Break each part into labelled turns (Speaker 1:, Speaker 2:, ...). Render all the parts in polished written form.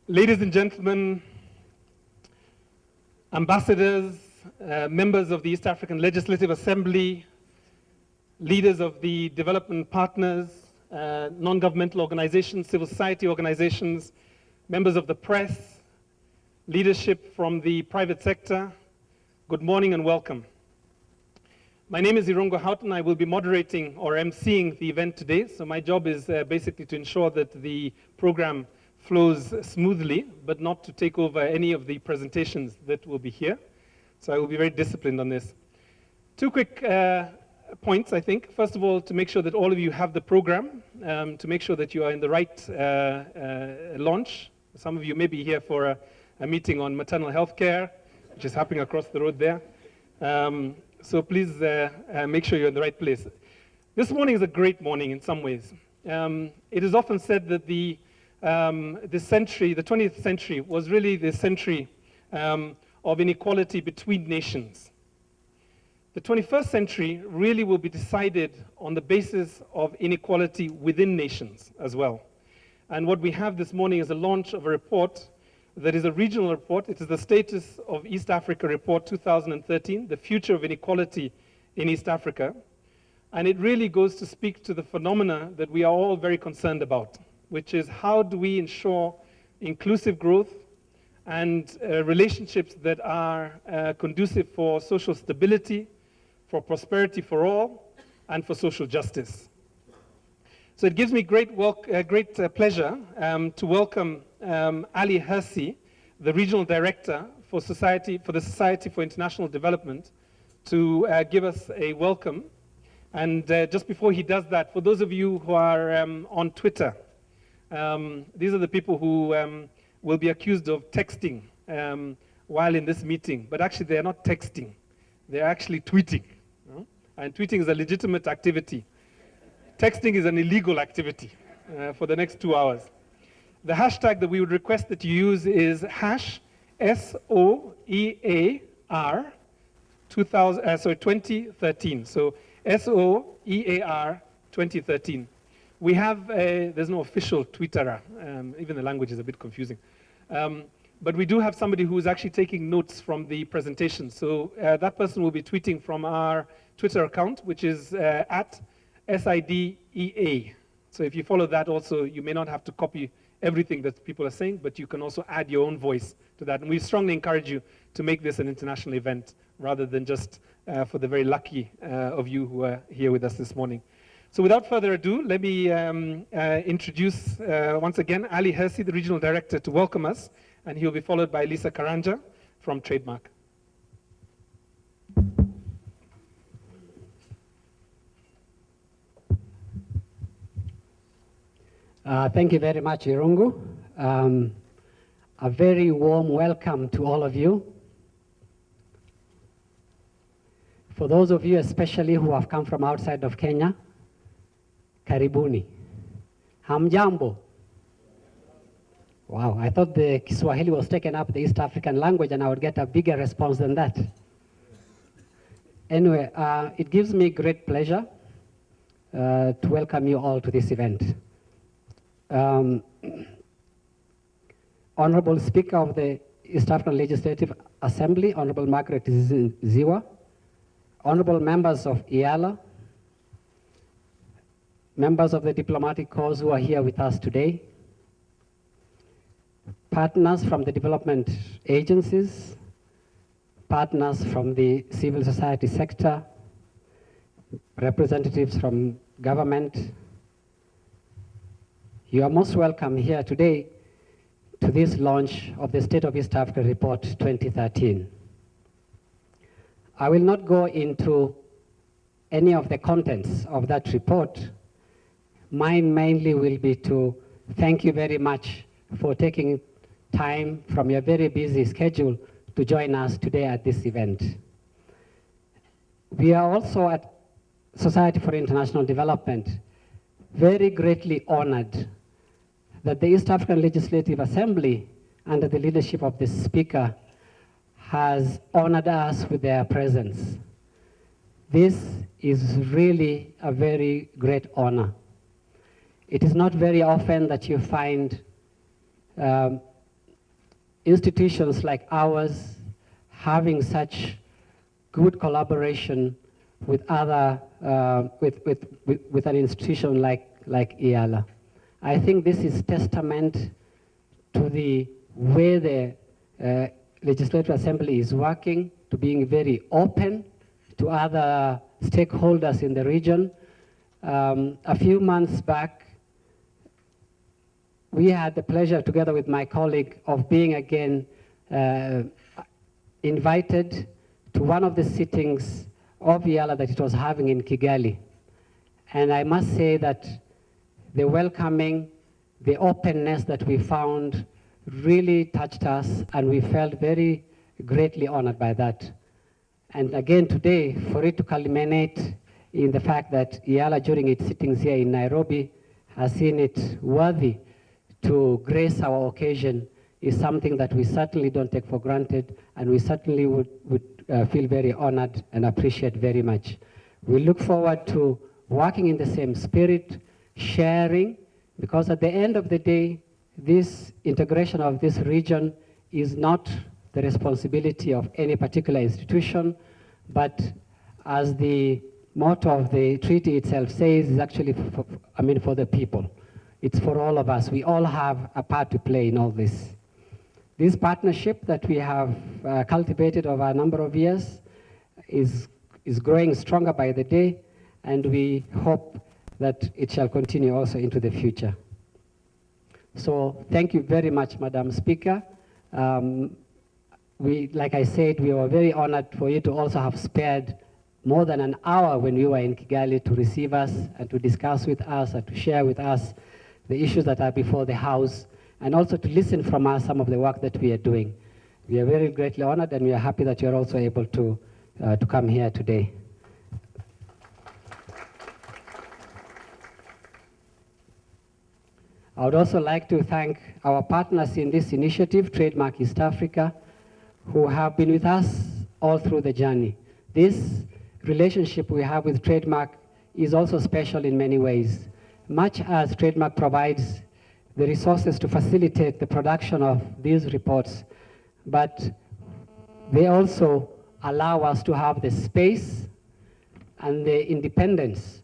Speaker 1: Ladies and gentlemen, ambassadors, members of the East African Legislative Assembly, leaders of the development partners, non-governmental organizations, civil society organizations, members of the press, leadership from the private sector, good morning and welcome. My name is Irungu Houghton. I will be moderating or emceeing the event today. So my job is basically to ensure that the program flows smoothly, but not to take over any of the presentations that will be here. So I will be very disciplined on this. Two quick points, I think. First of all, to make sure that all of you have the program, to make sure that you are in the right launch. Some of you may be here for a meeting on maternal health care, which is happening across the road there. So please make sure you're in the right place. This morning is a great morning in some ways. It is often said that this century, the 20th century, was really the century of inequality between nations. The 21st century really will be decided on the basis of inequality within nations as well. And what we have this morning is a launch of a report that is a regional report. It is the Status of East Africa Report 2013, the future of inequality in East Africa. And it really goes to speak to the phenomena that we are all very concerned about, which is how do we ensure inclusive growth and relationships that are conducive for social stability, for prosperity for all, and for social justice. So it gives me great pleasure to welcome Ali Hersey, the Regional Director for the Society for International Development, to give us a welcome. And just before he does that, for those of you who are on Twitter, these are the people who will be accused of texting while in this meeting, but actually they are not texting, they're actually tweeting. And tweeting is a legitimate activity. Texting is an illegal activity for the next 2 hours. The hashtag that we would request that you use is hash SOEAR 2013. So SOEAR 2013. We have, there's no official Twitterer, even the language is a bit confusing. But we do have somebody who is actually taking notes from the presentation. So that person will be tweeting from our Twitter account, which is at SIDEA. So if you follow that also, you may not have to copy everything that people are saying, but you can also add your own voice to that. And we strongly encourage you to make this an international event rather than just for the very lucky of you who are here with us this morning. So without further ado, let me introduce once again Ali Hersey, the Regional Director, to welcome us, and he'll be followed by Lisa Karanja from Trademark.
Speaker 2: Thank you very much, Irungu. A very warm welcome to all of you. For those of you especially who have come from outside of Kenya, karibuni. Hamjambo. Wow, I thought the Kiswahili was taken up, the East African language, and I would get a bigger response than that. Anyway, it gives me great pleasure to welcome you all to this event. Honorable Speaker of the East African Legislative Assembly, Honorable Margaret Ziwa, honorable members of IALA, members of the diplomatic corps who are here with us today, partners from the development agencies, partners from the civil society sector, representatives from government. You are most welcome here today to this launch of the State of East Africa Report 2013. I will not go into any of the contents of that report. Mine mainly will be to thank you very much for taking time from your very busy schedule to join us today at this event. We are also at Society for International Development very greatly honored that the East African Legislative Assembly, under the leadership of the Speaker, has honored us with their presence. This is really a very great honor. It is not very often that you find institutions like ours having such good collaboration with other, with an institution like IALA. I think this is testament to the way the Legislative Assembly is working, to being very open to other stakeholders in the region. A few months back, we had the pleasure, together with my colleague, of being again invited to one of the sittings of IALA that it was having in Kigali. And I must say that the welcoming, the openness that we found really touched us, and we felt very greatly honored by that. And again today, for it to culminate in the fact that IALA, during its sittings here in Nairobi, has seen it worthy to grace our occasion is something that we certainly don't take for granted, and we certainly would feel very honored and appreciate very much. We look forward to working in the same spirit, sharing, because at the end of the day, this integration of this region is not the responsibility of any particular institution, but as the motto of the treaty itself says, is actually for the people. It's for all of us. We all have a part to play in all this. This partnership that we have cultivated over a number of years is growing stronger by the day, and we hope that it shall continue also into the future. So thank you very much, Madam Speaker. Like I said, we were very honored for you to also have spared more than an hour when we were in Kigali to receive us and to discuss with us and to share with us the issues that are before the House, and also to listen from us some of the work that we are doing. We are very greatly honored, and we are happy that you're also able to come here today. I would also like to thank our partners in this initiative, Trademark East Africa, who have been with us all through the journey. This relationship we have with Trademark is also special in many ways. Much as Trademark provides the resources to facilitate the production of these reports, but they also allow us to have the space and the independence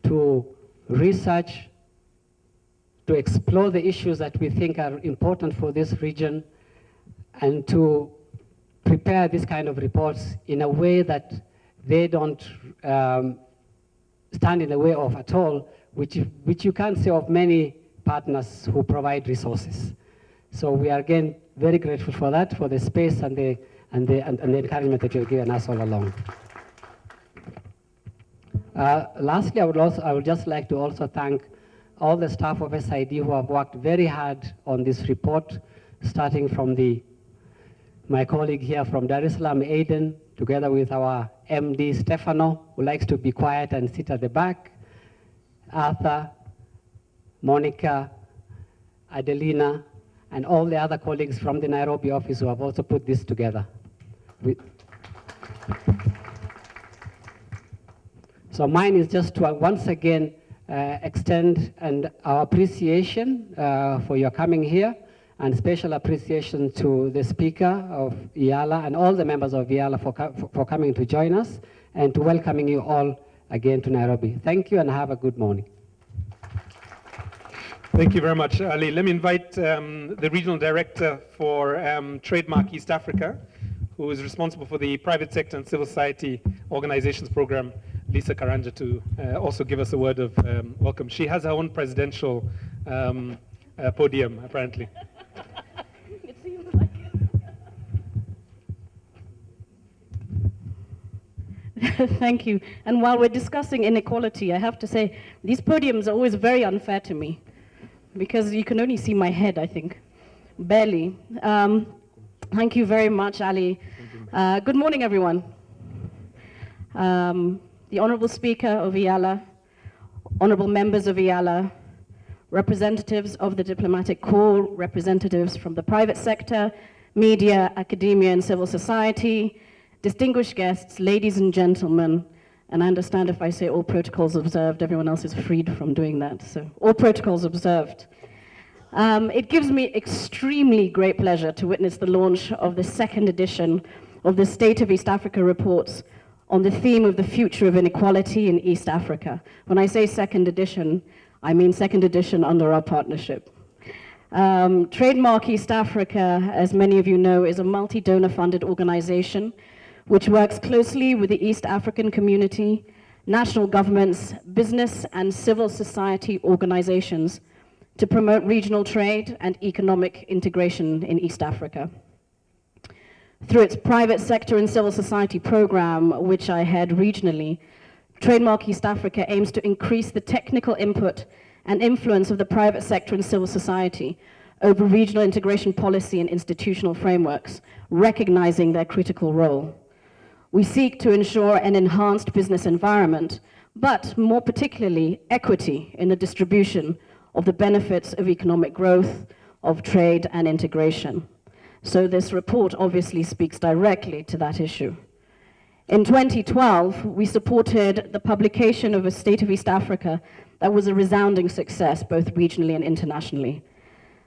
Speaker 2: to research, to explore the issues that we think are important for this region, and to prepare this kind of reports in a way that they don't stand in the way of at all, which you can't say of many partners who provide resources. So we are again very grateful for that, for the space and the encouragement that you've given us all along. Lastly, I would just like to also thank all the staff of SID who have worked very hard on this report, starting from my colleague here from Dar es Salaam, Aiden, together with our MD, Stefano, who likes to be quiet and sit at the back, Arthur, Monica, Adelina, and all the other colleagues from the Nairobi office who have also put this together. So mine is just to once again extend our appreciation for your coming here, and special appreciation to the Speaker of IALA and all the members of IALA for coming to join us, and to welcoming you all again to Nairobi. Thank you and have a good morning.
Speaker 1: Thank you very much, Ali. Let me invite the Regional Director for Trademark East Africa, who is responsible for the private sector and civil society organizations program, Lisa Karanja, to also give us a word of welcome. She has her own presidential podium, apparently.
Speaker 3: It seems like it. Thank you. And while we're discussing inequality, I have to say, these podiums are always very unfair to me, because you can only see my head, I think, barely. Thank you very much, Ali. Good morning, everyone. The Honorable Speaker of IALA, honorable members of IALA, representatives of the diplomatic corps, representatives from the private sector, media, academia, and civil society, distinguished guests, ladies and gentlemen, and I understand if I say all protocols observed, everyone else is freed from doing that, so all protocols observed. It gives me extremely great pleasure to witness the launch of the second edition of the State of East Africa reports on the theme of the future of inequality in East Africa. When I say second edition, I mean second edition under our partnership. Trademark East Africa, as many of you know, is a multi-donor funded organization which works closely with the East African community, national governments, business and civil society organizations to promote regional trade and economic integration in East Africa. Through its private sector and civil society program, which I head regionally, Trademark East Africa aims to increase the technical input and influence of the private sector and civil society over regional integration policy and institutional frameworks, recognizing their critical role. We seek to ensure an enhanced business environment, but more particularly equity in the distribution of the benefits of economic growth, of trade and integration. So this report obviously speaks directly to that issue. In 2012, we supported the publication of a State of East Africa that was a resounding success, both regionally and internationally.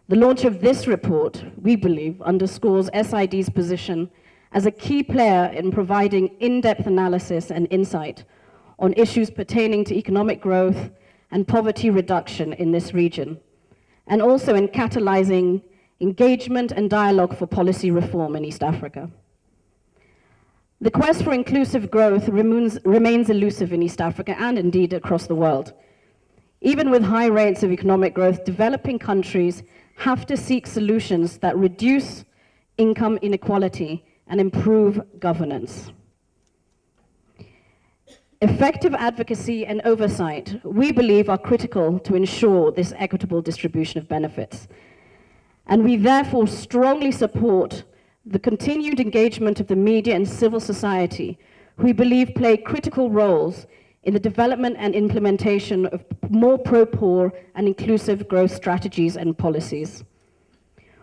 Speaker 3: The launch of this report, we believe, underscores SID's position as a key player in providing in-depth analysis and insight on issues pertaining to economic growth and poverty reduction in this region, and also in catalyzing engagement and dialogue for policy reform in East Africa. The quest for inclusive growth remains elusive in East Africa and indeed across the world. Even with high rates of economic growth, developing countries have to seek solutions that reduce income inequality and improve governance. Effective advocacy and oversight, we believe, are critical to ensure this equitable distribution of benefits. And we therefore strongly support the continued engagement of the media and civil society, who we believe play critical roles in the development and implementation of more pro-poor and inclusive growth strategies and policies.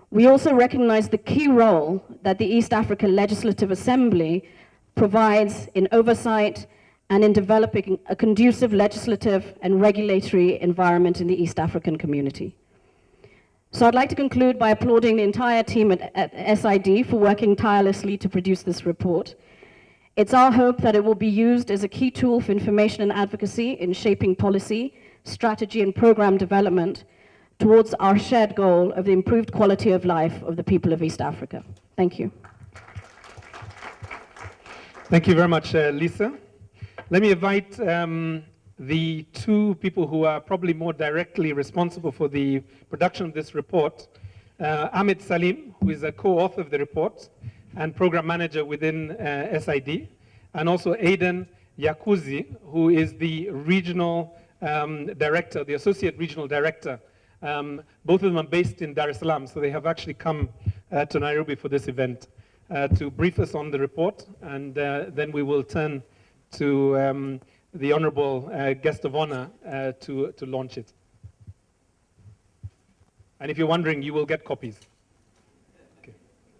Speaker 3: We also recognize the key role that the East African Legislative Assembly provides in oversight and in developing a conducive legislative and regulatory environment in the East African community. So I'd like to conclude by applauding the entire team at SID for working tirelessly to produce this report. It's our hope that it will be used as a key tool for information and advocacy in shaping policy, strategy, and program development towards our shared goal of the improved quality of life of the people of East Africa. Thank you.
Speaker 1: Thank you very much, Lisa. Let me invite the two people who are probably more directly responsible for the production of this report. Ahmed Salim, who is a co-author of the report and program manager within SID, and also Aidan Yakuzi, who is the regional director, the associate regional director. Both of them are based in Dar es Salaam, so they have actually come to Nairobi for this event to brief us on the report, and then we will turn to the honorable guest of honor to launch it. And if you're wondering, you will get copies. Okay.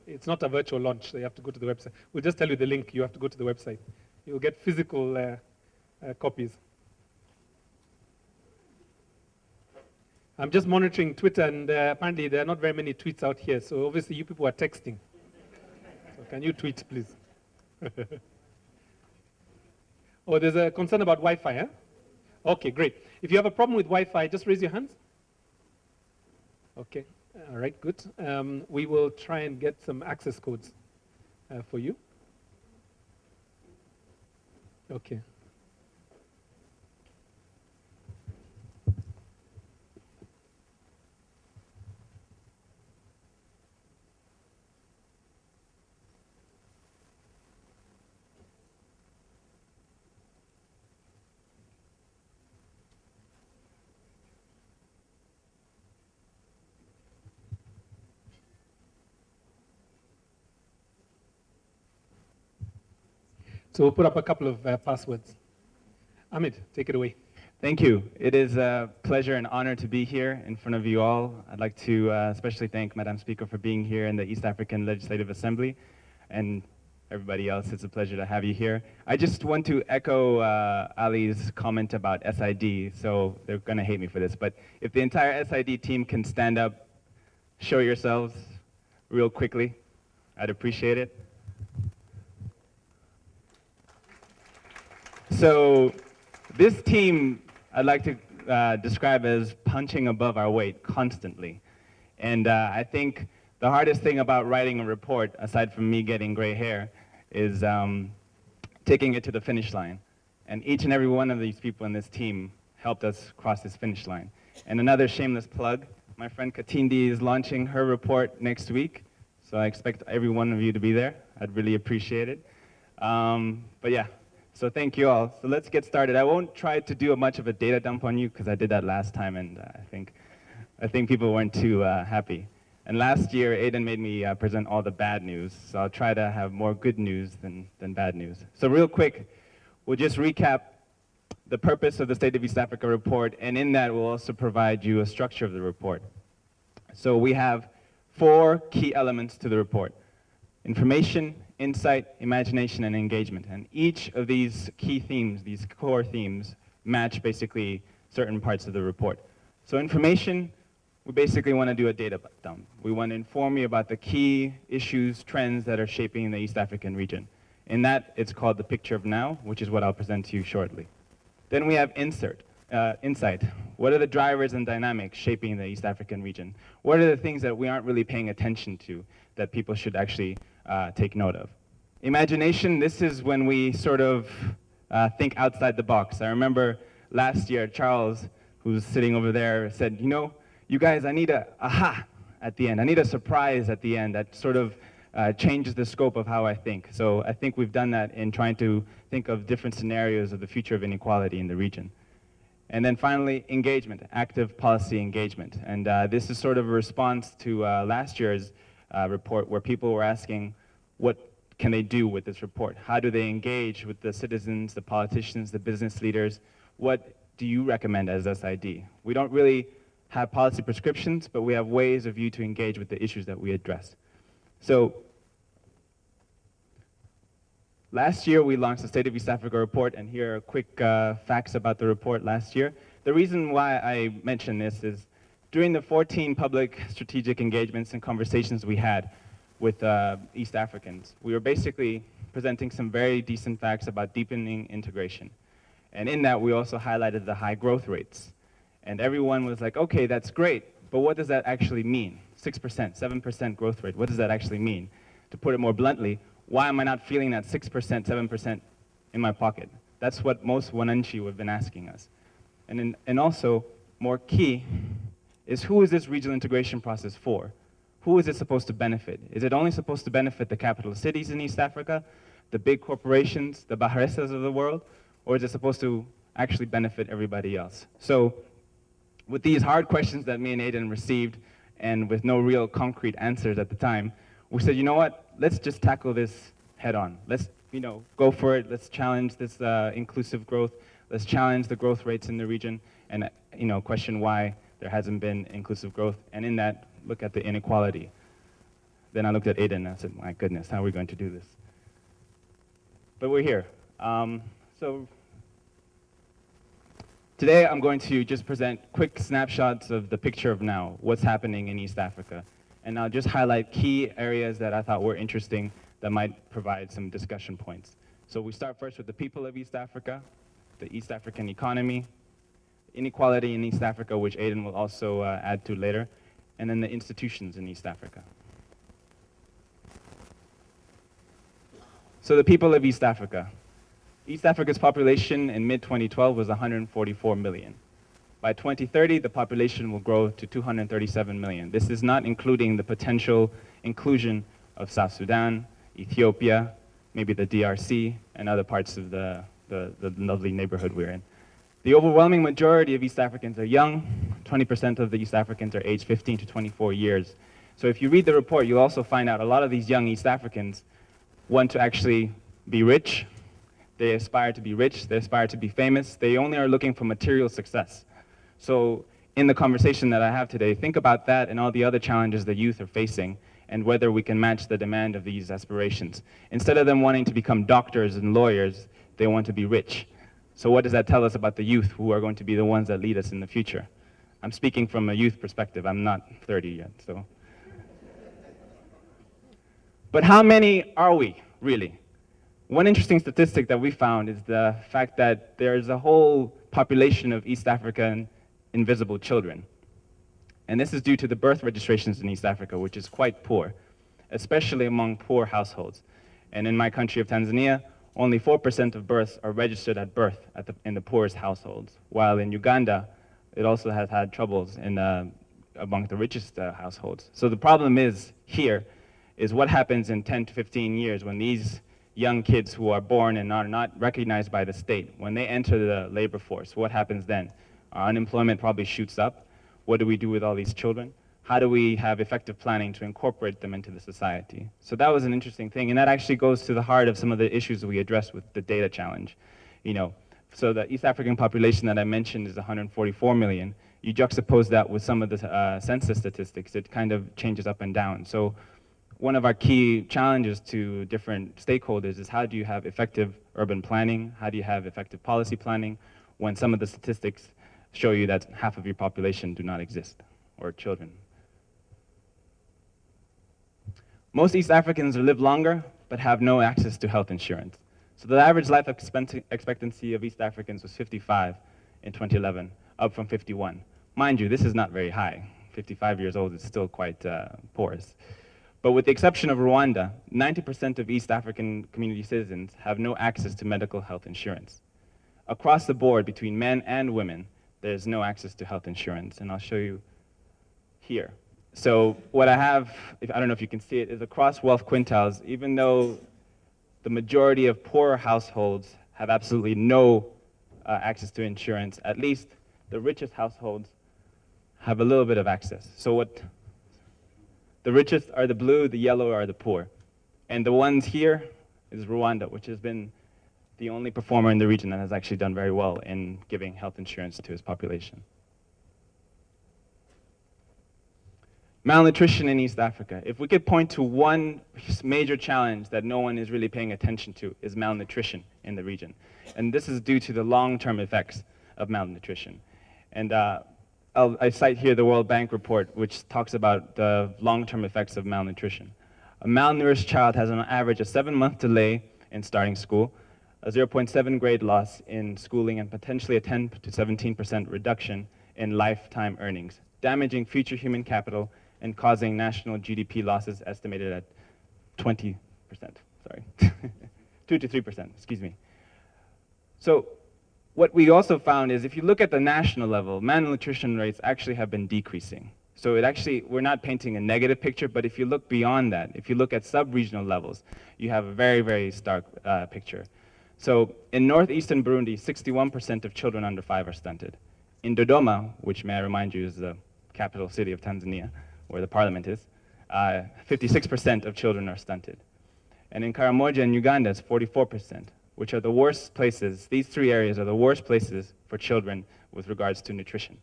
Speaker 1: It's not a virtual launch, so you have to go to the website. We'll just tell you the link. You have to go to the website. You'll get physical copies. I'm just monitoring Twitter, and apparently there are not very many tweets out here, so obviously you people are texting. So can you tweet, please? Oh, there's a concern about Wi-Fi, huh? Okay, great. If you have a problem with Wi-Fi, just raise your hands. Okay, all right, good. We will try and get some access codes for you. Okay. So we'll put up a couple of passwords. Ahmed, take it away.
Speaker 4: Thank you. It is a pleasure and honor to be here in front of you all. I'd like to especially thank Madam Speaker for being here in the East African Legislative Assembly, and everybody else. It's a pleasure to have you here. I just want to echo Ali's comment about SID, so they're going to hate me for this, but if the entire SID team can stand up show yourselves real quickly. I'd appreciate it. So this team I'd like to describe as punching above our weight constantly. And I think the hardest thing about writing a report, aside from me getting gray hair, is taking it to the finish line. And each and every one of these people in this team helped us cross this finish line. And another shameless plug, my friend Katindi is launching her report next week, so I expect every one of you to be there. I'd really appreciate it. But yeah, so thank you all. So let's get started. I won't try to do much of a data dump on you, because I did that last time, and I think people weren't too happy. And last year, Aiden made me present all the bad news, so I'll try to have more good news than bad news. So real quick, we'll just recap the purpose of the State of East Africa report, and in that we'll also provide you a structure of the report. So we have 4 key elements to the report: information, insight, imagination, and engagement. And each of these key themes, these core themes, match basically certain parts of the report. So information, we basically want to do a data dump. We want to inform you about the key issues, trends that are shaping the East African region. In that, it's called the picture of now, which is what I'll present to you shortly. Then we have insight. What are the drivers and dynamics shaping the East African region? What are the things that we aren't really paying attention to that people should actually take note of? Imagination, this is when we sort of think outside the box. I remember last year, Charles, who's sitting over there, said, you know, you guys, I need a aha at the end. I need a surprise at the end that sort of changes the scope of how I think. So I think we've done that in trying to think of different scenarios of the future of inequality in the region. And then finally, engagement, active policy engagement. And this is sort of a response to last year's report, where people were asking, what can they do with this report? How do they engage with the citizens, the politicians, the business leaders? What do you recommend as SID? We don't really have policy prescriptions, but we have ways of you to engage with the issues that we address. So last year we launched the State of East Africa report, and here are quick facts about the report last year. The reason why I mention this is during the 14 public strategic engagements and conversations we had with East Africans, we were basically presenting some very decent facts about deepening integration. And in that, we also highlighted the high growth rates. And everyone was like, okay, that's great, but what does that actually mean? 6%, 7% growth rate, what does that actually mean? To put it more bluntly, why am I not feeling that 6%, 7% in my pocket? That's what most Wananchi have been asking us. And also, more key, is who is this regional integration process for? Who is it supposed to benefit? Is it only supposed to benefit the capital cities in East Africa, the big corporations, the Baharesas of the world, or is it supposed to actually benefit everybody else? So with these hard questions that me and Aiden received, and with no real concrete answers at the time, we said, you know what, let's just tackle this head on. Let's go for it. Let's challenge this inclusive growth. Let's challenge the growth rates in the region, and question why there hasn't been inclusive growth. And in that, look at the inequality. Then I looked at Aiden and I said, my goodness, how are we going to do this? But we're here. So today I'm going to just present quick snapshots of the picture of now, what's happening in East Africa. And I'll just highlight key areas that I thought were interesting that might provide some discussion points. So we start first with the people of East Africa, the East African economy, inequality in East Africa, which Aiden will also add to later, and then the institutions in East Africa. So the people of East Africa. East Africa's population in mid-2012 was 144 million. By 2030, the population will grow to 237 million. This is not including the potential inclusion of South Sudan, Ethiopia, maybe the DRC, and other parts of the lovely neighborhood we're in. The overwhelming majority of East Africans are young. 20% of the East Africans are aged 15 to 24 years. So if you read the report, you'll also find out a lot of these young East Africans want to actually be rich. They aspire to be rich. They aspire to be famous. They only are looking for material success. So in the conversation that I have today, think about that and all the other challenges the youth are facing, and whether we can match the demand of these aspirations. Instead of them wanting to become doctors and lawyers, they want to be rich. So what does that tell us about the youth who are going to be the ones that lead us in the future? I'm speaking from a youth perspective. I'm not 30 yet, so But how many are we, really? One interesting statistic that we found is the fact that there's a whole population of East African invisible children. And this is due to the birth registrations in East Africa, which is quite poor, especially among poor households. And in my country of Tanzania, only 4% of births are registered at birth in the poorest households, while in Uganda, it also has had troubles among the richest households. So the problem is what happens in 10 to 15 years when these young kids who are born and are not recognized by the state, when they enter the labor force, what happens then? Our unemployment probably shoots up. What do we do with all these children? How do we have effective planning to incorporate them into the society? So that was an interesting thing, and that actually goes to the heart of some of the issues that we addressed with the data challenge. So the East African population that I mentioned is 144 million. You juxtapose that with some of the census statistics, it kind of changes up and down. So one of our key challenges to different stakeholders is how do you have effective urban planning? How do you have effective policy planning when some of the statistics show you that half of your population do not exist, or children? Most East Africans live longer, but have no access to health insurance. So the average life expectancy of East Africans was 55 in 2011, up from 51. Mind you, this is not very high. 55 years old is still quite porous. But with the exception of Rwanda, 90% of East African community citizens have no access to medical health insurance. Across the board, between men and women, there's no access to health insurance, and I'll show you here. So what I have, I don't know if you can see it, is across wealth quintiles, even though the majority of poorer households have absolutely no access to insurance, at least the richest households have a little bit of access. So the richest are the blue, the yellow are the poor. And the ones here is Rwanda, which has been the only performer in the region that has actually done very well in giving health insurance to its population. Malnutrition in East Africa. If we could point to one major challenge that no one is really paying attention to, is malnutrition in the region. And this is due to the long-term effects of malnutrition. And I cite here the World Bank report, which talks about the long-term effects of malnutrition. A malnourished child has on average a 7-month delay in starting school, a 0.7 grade loss in schooling, and potentially a 10 to 17% reduction in lifetime earnings, damaging future human capital and causing national GDP losses estimated at 20%, sorry, 2 to 3%, excuse me. So what we also found is if you look at the national level, malnutrition rates actually have been decreasing. So we're not painting a negative picture, but if you look beyond that, if you look at sub-regional levels, you have a very, very stark picture. So in northeastern Burundi, 61% of children under 5 are stunted. In Dodoma, which may I remind you is the capital city of Tanzania, where the parliament is, 56% of children are stunted. And in Karamoja in Uganda, it's 44%, which are the worst places. These 3 areas are the worst places for children with regards to nutrition,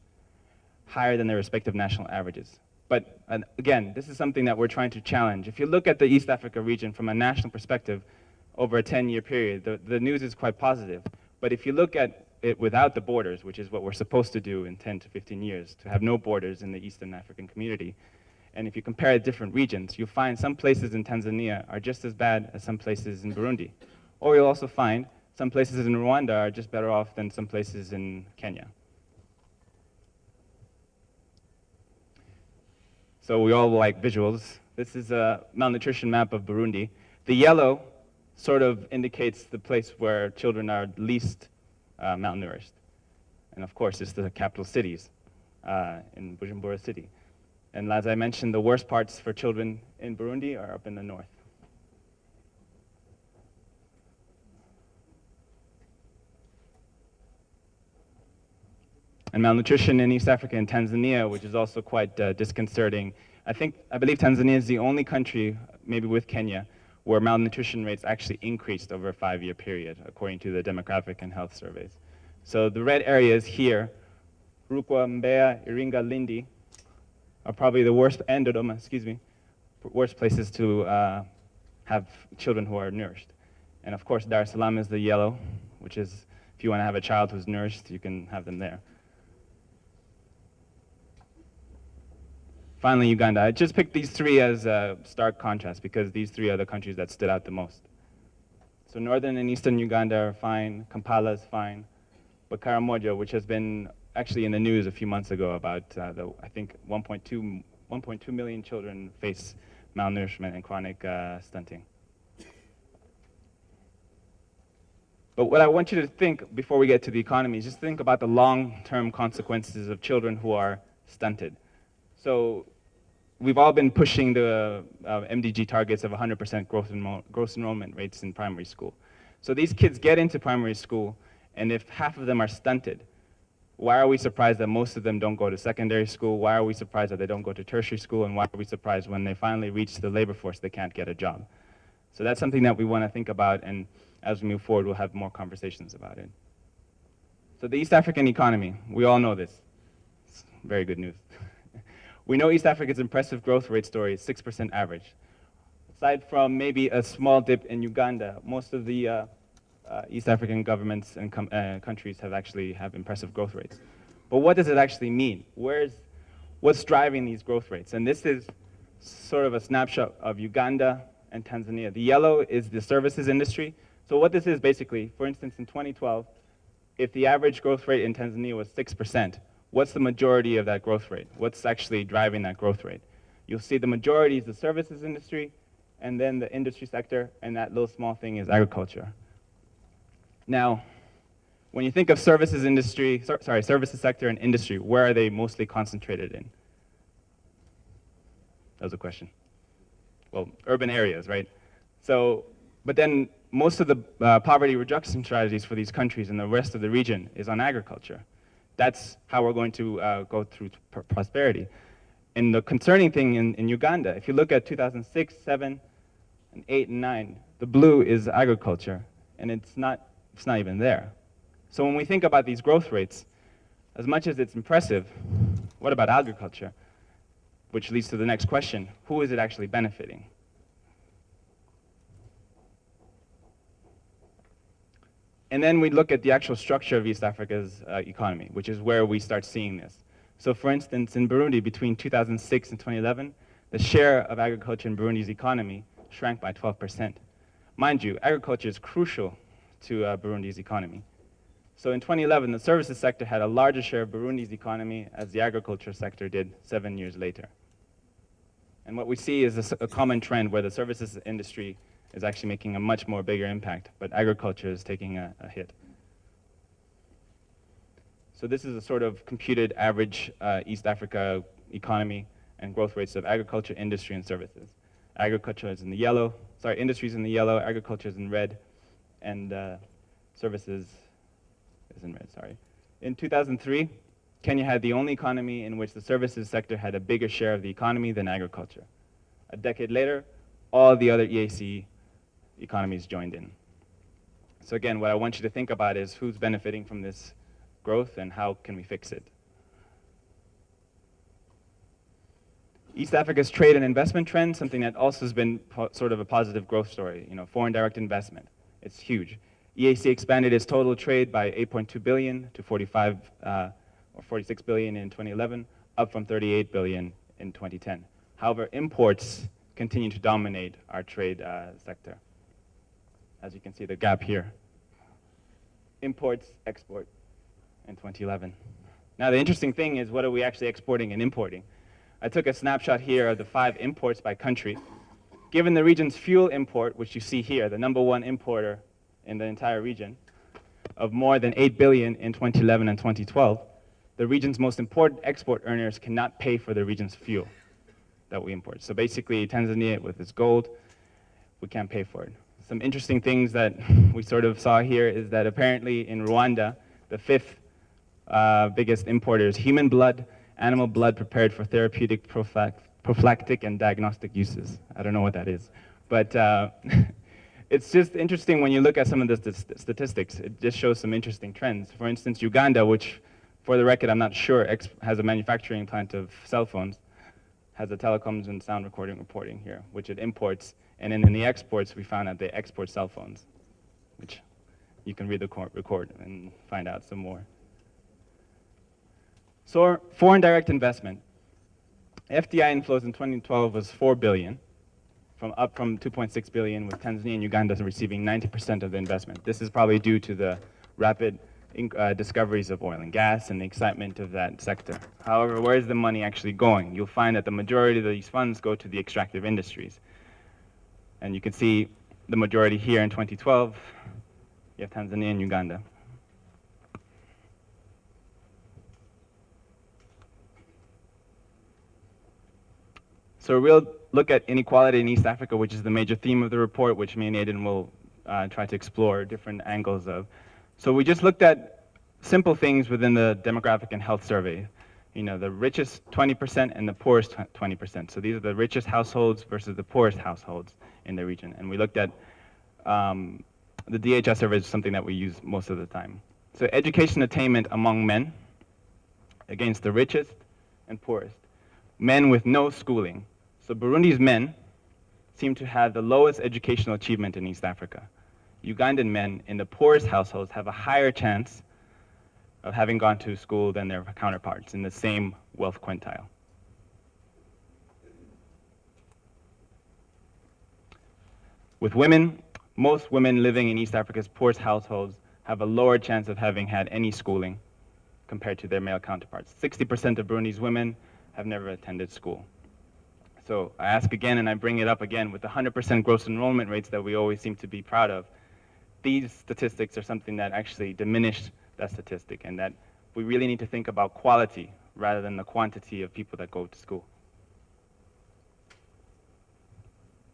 Speaker 4: higher than their respective national averages. But again, this is something that we're trying to challenge. If you look at the East Africa region from a national perspective, over a 10-year period, the news is quite positive. But if you look at it without the borders, which is what we're supposed to do in 10 to 15 years, to have no borders in the Eastern African community, and if you compare different regions, you'll find some places in Tanzania are just as bad as some places in Burundi. Or you'll also find some places in Rwanda are just better off than some places in Kenya. So we all like visuals. This is a malnutrition map of Burundi. The yellow sort of indicates the place where children are least malnourished. And of course, it's the capital cities in Bujumbura City. And as I mentioned, the worst parts for children in Burundi are up in the north. And malnutrition in East Africa and Tanzania, which is also quite disconcerting. I believe Tanzania is the only country, maybe with Kenya, where malnutrition rates actually increased over a 5-year period, according to the demographic and health surveys. So the red areas here, Rukwa, Mbeya, Iringa, Lindi, are probably the worst, and Dodoma, excuse me, worst places to have children who are nourished. And of course, Dar es Salaam is the yellow, which is, if you want to have a child who's nourished, you can have them there. finally Uganda. I just picked these three as a stark contrast because these three are the countries that stood out the most. So northern and eastern Uganda are fine, Kampala is fine, but Karamoja, which has been actually in the news a few months ago about I think 1.2 million children face malnourishment and chronic stunting. But what I want you to think before we get to the economy is just think about the long-term consequences of children who are stunted. So we've all been pushing the MDG targets of 100% gross enrollment rates in primary school. So these kids get into primary school, and if half of them are stunted, why are we surprised that most of them don't go to secondary school? Why are we surprised that they don't go to tertiary school? And why are we surprised when they finally reach the labor force, they can't get a job? So that's something that we want to think about, and as we move forward, we'll have more conversations about it. So the East African economy, we all know this. It's very good news. We know East Africa's impressive growth rate story is 6% average. Aside from maybe a small dip in Uganda, most of the East African governments and countries have impressive growth rates. But what does it actually mean? What's driving these growth rates? And this is sort of a snapshot of Uganda and Tanzania. The yellow is the services industry. So what this is basically, for instance, in 2012, if the average growth rate in Tanzania was 6%, what's the majority of that growth rate? What's actually driving that growth rate? You'll see the majority is the services industry, and then the industry sector, and that little small thing is agriculture. Now, when you think of services sector and industry, where are they mostly concentrated in? That was a question. Well, urban areas, right? So, but then most of the poverty reduction strategies for these countries and the rest of the region is on agriculture. That's how we're going to go through prosperity. And the concerning thing in Uganda, if you look at 2006, 7, and 8, and 9, the blue is agriculture, and it's not even there. So when we think about these growth rates, as much as it's impressive, what about agriculture? Which leads to the next question, who is it actually benefiting? And then we look at the actual structure of East Africa's economy, which is where we start seeing this. So for instance, in Burundi, between 2006 and 2011, the share of agriculture in Burundi's economy shrank by 12%. Mind you, agriculture is crucial to Burundi's economy. So in 2011, the services sector had a larger share of Burundi's economy as the agriculture sector did 7 years later. And what we see is a common trend where the services industry is actually making a much more bigger impact, but agriculture is taking a hit. So this is a sort of computed average East Africa economy and growth rates of agriculture, industry, and services. Agriculture is in the yellow, industry is in the yellow, agriculture is in red, and services is in red, sorry. In 2003, Kenya had the only economy in which the services sector had a bigger share of the economy than agriculture. A decade later, all the other EAC economies joined in. So again, what I want you to think about is who's benefiting from this growth and how can we fix it. East Africa's trade and investment trend, something that also has been sort of a positive growth story, foreign direct investment. It's huge. EAC expanded its total trade by 8.2 billion to 45 or 46 billion in 2011, up from 38 billion in 2010. However, imports continue to dominate our trade sector. As you can see, the gap here. Imports, export in 2011. Now, the interesting thing is, what are we actually exporting and importing? I took a snapshot here of the 5 imports by country. Given the region's fuel import, which you see here, the #1 importer in the entire region, of more than 8 billion in 2011 and 2012, the region's most important export earners cannot pay for the region's fuel that we import. So basically, Tanzania, with its gold, we can't pay for it. Some interesting things that we sort of saw here is that apparently in Rwanda, the 5th biggest importer is human blood, animal blood prepared for therapeutic, prophylactic, and diagnostic uses. I don't know what that is. But it's just interesting when you look at some of the statistics. It just shows some interesting trends. For instance, Uganda, which, for the record, I'm not sure, has a manufacturing plant of cell phones, has a telecoms and sound reporting here, which it imports. And then in the exports, we found out they export cell phones, which you can read the record and find out some more. So foreign direct investment. FDI inflows in 2012 was 4 billion, up from 2.6 billion, with Tanzania and Uganda receiving 90% of the investment. This is probably due to the rapid discoveries of oil and gas and the excitement of that sector. However, where is the money actually going? You'll find that the majority of these funds go to the extractive industries. And you can see the majority here in 2012, you have Tanzania and Uganda. So a real look at inequality in East Africa, which is the major theme of the report, which me and Aidan will try to explore different angles of. So we just looked at simple things within the demographic and health survey. You know, the richest 20% and the poorest 20%. So these are the richest households versus the poorest households in the region. And we looked at the DHS survey is something that we use most of the time. So education attainment among men against the richest and poorest. Men with no schooling. So Burundi's men seem to have the lowest educational achievement in East Africa. Ugandan men in the poorest households have a higher chance of having gone to school than their counterparts in the same wealth quintile. With women, most women living in East Africa's poorest households have a lower chance of having had any schooling compared to their male counterparts. 60% of Burundi's women have never attended school. So I ask again, and I bring it up again, with the 100% gross enrollment rates that we always seem to be proud of, these statistics are something that actually diminish that statistic, and that we really need to think about quality rather than the quantity of people that go to school.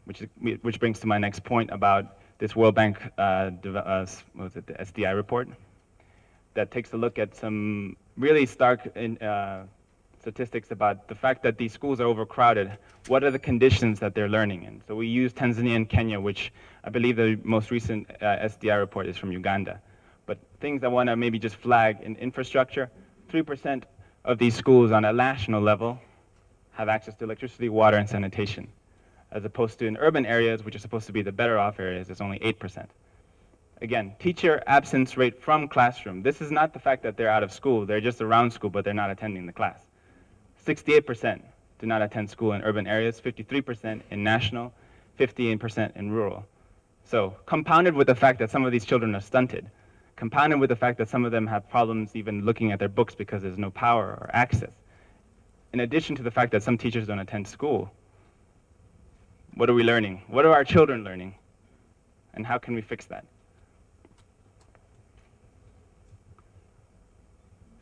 Speaker 4: Which brings to my next point about this World Bank, the SDI report, that takes a look at some really stark statistics about the fact that these schools are overcrowded. What are the conditions that they're learning in? So we use Tanzania and Kenya, which I believe the most recent SDI report is from Uganda. But things I want to maybe just flag in infrastructure, 3% of these schools on a national level have access to electricity, water, and sanitation, as opposed to in urban areas, which are supposed to be the better off areas, it's only 8%. Again, teacher absence rate from classroom. This is not the fact that they're out of school, they're just around school, but they're not attending the class. 68% do not attend school in urban areas, 53% in national, 58% in rural. So compounded with the fact that some of these children are stunted, compounded with the fact that some of them have problems even looking at their books because there's no power or access. In addition to the fact that some teachers don't attend school, what are we learning? What are our children learning? And how can we fix that?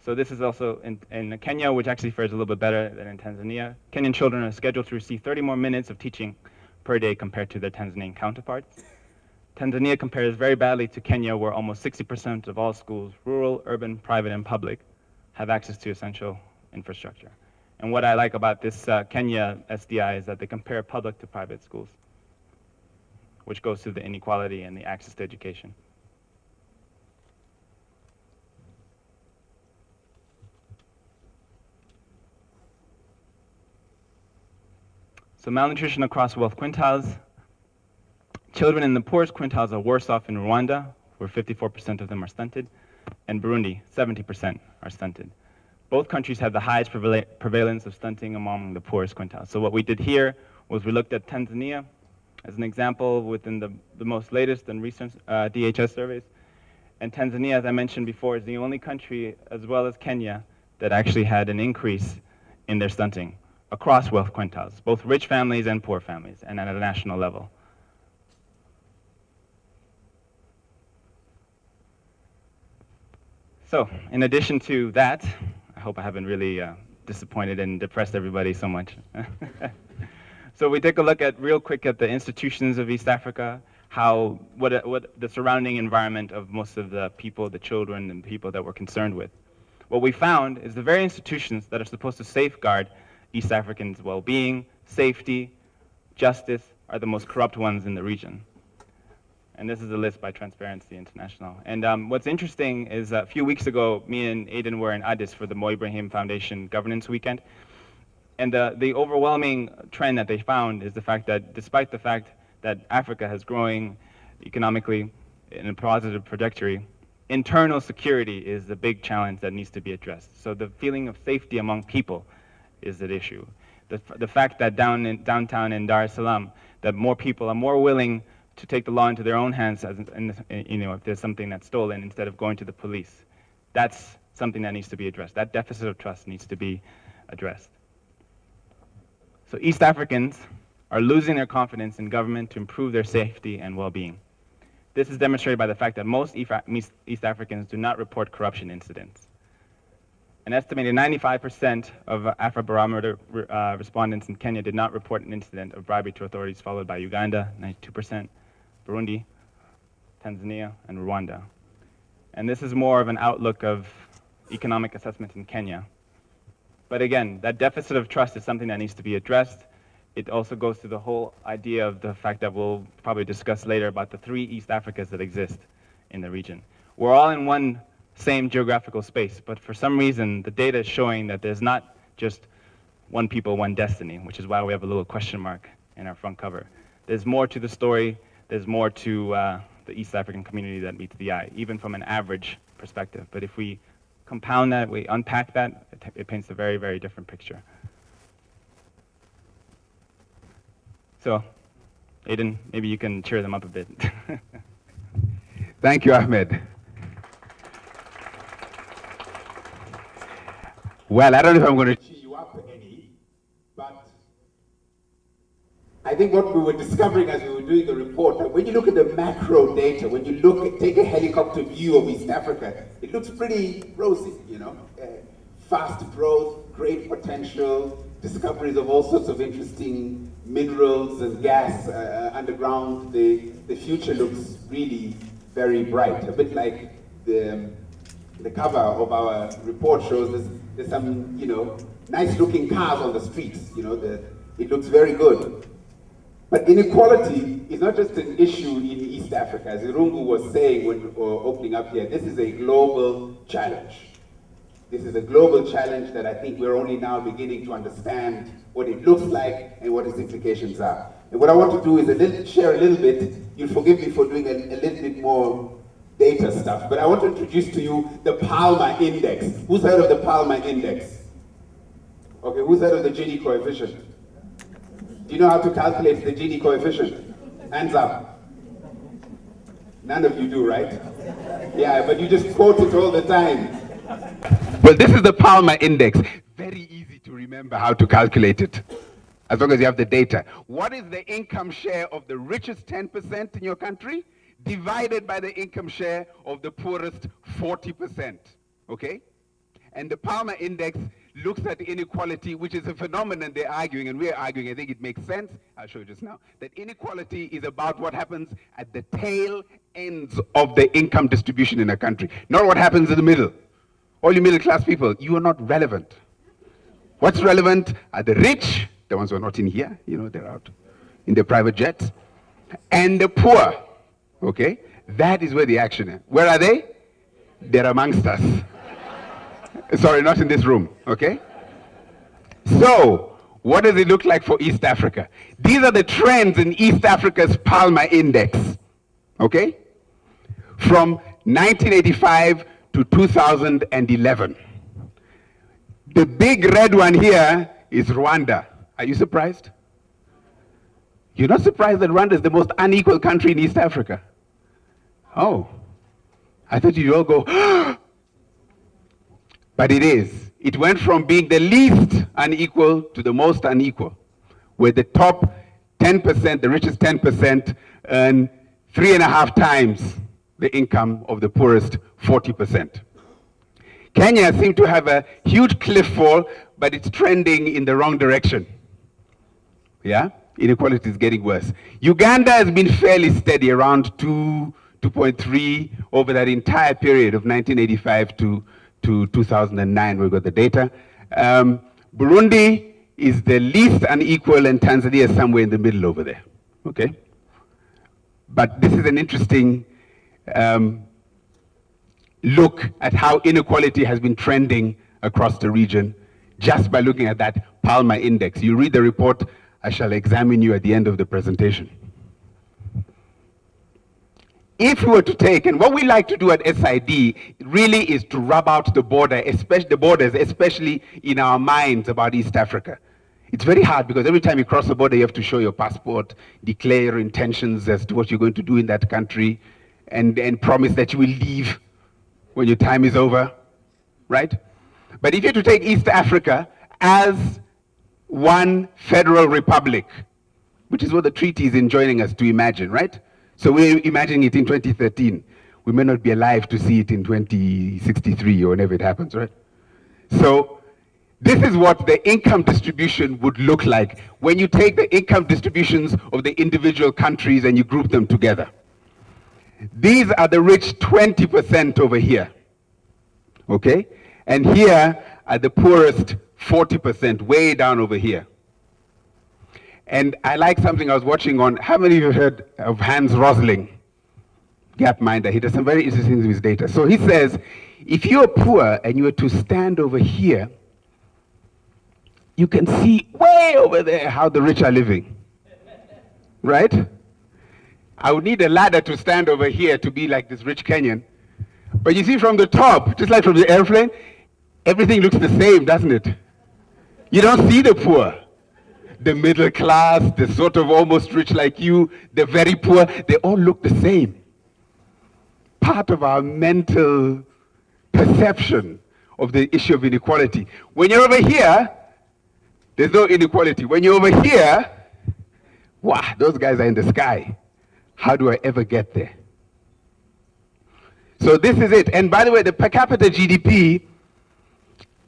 Speaker 4: So this is also in Kenya, which actually fares a little bit better than in Tanzania. Kenyan children are scheduled to receive 30 more minutes of teaching per day compared to their Tanzanian counterparts. Tanzania compares very badly to Kenya, where almost 60% of all schools, rural, urban, private, and public, have access to essential infrastructure. And what I like about this Kenya SDI is that they compare public to private schools, which goes to the inequality and the access to education. So malnutrition across wealth quintiles. Children in the poorest quintiles are worse off in Rwanda, where 54% of them are stunted, and Burundi, 70% are stunted. Both countries have the highest prevalence of stunting among the poorest quintiles. So what we did here was we looked at Tanzania as an example within the most latest and recent DHS surveys. And Tanzania, as I mentioned before, is the only country, as well as Kenya, that actually had an increase in their stunting across wealth quintiles, both rich families and poor families, and at a national level. So, in addition to that, I hope I haven't really disappointed and depressed everybody so much. So we take a look at real quick at the institutions of East Africa, what the surrounding environment of most of the people, the children and people that we're concerned with. What we found is the very institutions that are supposed to safeguard East Africans' well-being, safety, justice, are the most corrupt ones in the region. And this is a list by Transparency International. And what's interesting is a few weeks ago, me and Aidan were in Addis for the Mo Ibrahim Foundation Governance Weekend. And the overwhelming trend that they found is the fact that despite the fact that Africa has growing economically in a positive trajectory, internal security is the big challenge that needs to be addressed. So the feeling of safety among people is the issue. The fact that downtown in Dar es Salaam, that more people are more willing to take the law into their own hands, if there's something that's stolen, instead of going to the police. That's something that needs to be addressed. That deficit of trust needs to be addressed. So East Africans are losing their confidence in government to improve their safety and well-being. This is demonstrated by the fact that most East Africans do not report corruption incidents. An estimated 95% of Afrobarometer respondents in Kenya did not report an incident of bribery to authorities, followed by Uganda, 92%, Burundi, Tanzania, and Rwanda. And this is more of an outlook of economic assessment in Kenya. But again, that deficit of trust is something that needs to be addressed. It also goes to the whole idea of the fact that we'll probably discuss later about the 3 East Africas that exist in the region. We're all in one same geographical space, but for some reason, the data is showing that there's not just one people, one destiny, which is why we have a little question mark in our front cover. There's more to the story. There's more to the East African community that meets the eye, even from an average perspective. But if we compound that, we unpack that, it paints a very, very different picture. So, Aiden, maybe you can cheer them up a bit.
Speaker 5: Thank you, Ahmed. Well, I don't know if I'm going to cheer you up any, but I think what we were discovering as we were doing the report, that when you look at the macro data, when you take a helicopter view of East Africa, it looks pretty rosy, fast growth, great potential, discoveries of all sorts of interesting minerals and gas underground. The future looks really very bright, a bit like the cover of our report shows. There's some, nice looking cars on the streets, it looks very good. But inequality is not just an issue in East Africa. As Irungu was saying when opening up here, this is a global challenge. This is a global challenge that I think we're only now beginning to understand what it looks like and what its implications are. And what I want to do is share a little bit. You'll forgive me for doing a little bit more data stuff, but I want to introduce to you the Palmer Index. Who's heard of the Palmer Index? Okay, who's heard of the Gini coefficient? Do you know how to calculate the Gini coefficient? Hands up. None of you do, right? Yeah, but you just quote it all the time. Well, this is the Palmer Index. Very easy to remember how to calculate it, as long as you have the data. What is the income share of the richest 10% in your country divided by the income share of the poorest 40%, okay? And the Palmer Index looks at inequality, which is a phenomenon they're arguing, and we're arguing, I think it makes sense, I'll show you just now, that inequality is about what happens at the tail ends of the income distribution in a country, not what happens in the middle. All you middle class people, you are not relevant. What's relevant are the rich, the ones who are not in here, they're out in their private jets, and the poor, okay? That is where the action is. Where are they? They're amongst us. Sorry, not in this room, okay? So, what does it look like for East Africa? These are the trends in East Africa's Palmer Index, okay? From 1985 to 2011. The big red one here is Rwanda. Are you surprised? You're not surprised that Rwanda is the most unequal country in East Africa? Oh, I thought you'd all go, but it is. It went from being the least unequal to the most unequal, where the top 10%, the richest 10%, earn 3.5 times the income of the poorest 40%. Kenya seems to have a huge cliff fall, but it's trending in the wrong direction. Yeah? Inequality is getting worse. Uganda has been fairly steady, around 2.3 over that entire period of 1985 to 2009. We've got the data. Burundi is the least unequal, and Tanzania is somewhere in the middle over there. Okay? But this is an interesting look at how inequality has been trending across the region just by looking at that Palmer Index. You read the report, I shall examine you at the end of the presentation. If we were to take, and what we like to do at SID really is to rub out the borders, especially in our minds about East Africa. It's very hard because every time you cross the border, you have to show your passport, declare your intentions as to what you're going to do in that country, and promise that you will leave when your time is over, right? But if you're to take East Africa as one federal republic, which is what the treaty is enjoining us to imagine, right? So we're imagining it in 2013. We may not be alive to see it in 2063 or whenever it happens, right? So this is what the income distribution would look like when you take the income distributions of the individual countries and you group them together. These are the rich 20% over here, okay? And here are the poorest 40%, way down over here. And I like something I was watching on, how many of you heard of Hans Rosling, Gapminder? He does some very interesting things with his data. So he says, if you're poor and you were to stand over here, you can see way over there how the rich are living, right? I would need a ladder to stand over here to be like this rich Kenyan. But you see from the top, just like from the airplane, everything looks the same, doesn't it? You don't see the poor. The middle class, the sort of almost rich like you, the very poor, they all look the same. Part of our mental perception of the issue of inequality. When you're over here, there's no inequality. When you're over here, wow, those guys are in the sky. How do I ever get there? So this is it. And by the way, the per capita GDP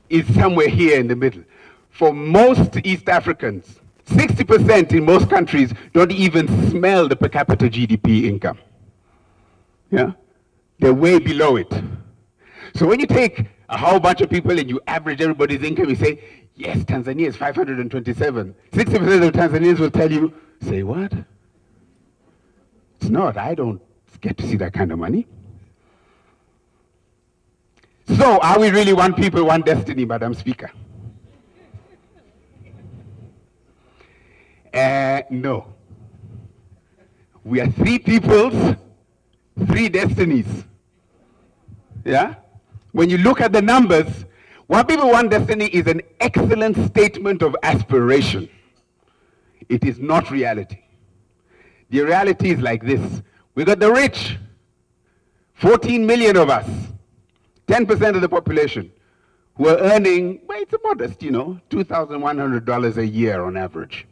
Speaker 5: is somewhere here in the middle. For most East Africans, 60% in most countries don't even smell the per capita GDP income. Yeah? They're way below it. So when you take a whole bunch of people and you average everybody's income, you say, yes, Tanzania is 527. 60% of Tanzanians will tell you, say what? It's not. I don't get to see that kind of money. So are we really one people, one destiny, Madam Speaker? No. We are three peoples, three destinies. Yeah? When you look at the numbers, one people, one destiny is an excellent statement of aspiration. It is not reality. The reality is like this. We got the rich, 14 million of us, 10% of the population, who are earning, well, it's a modest, $2,100 a year on average.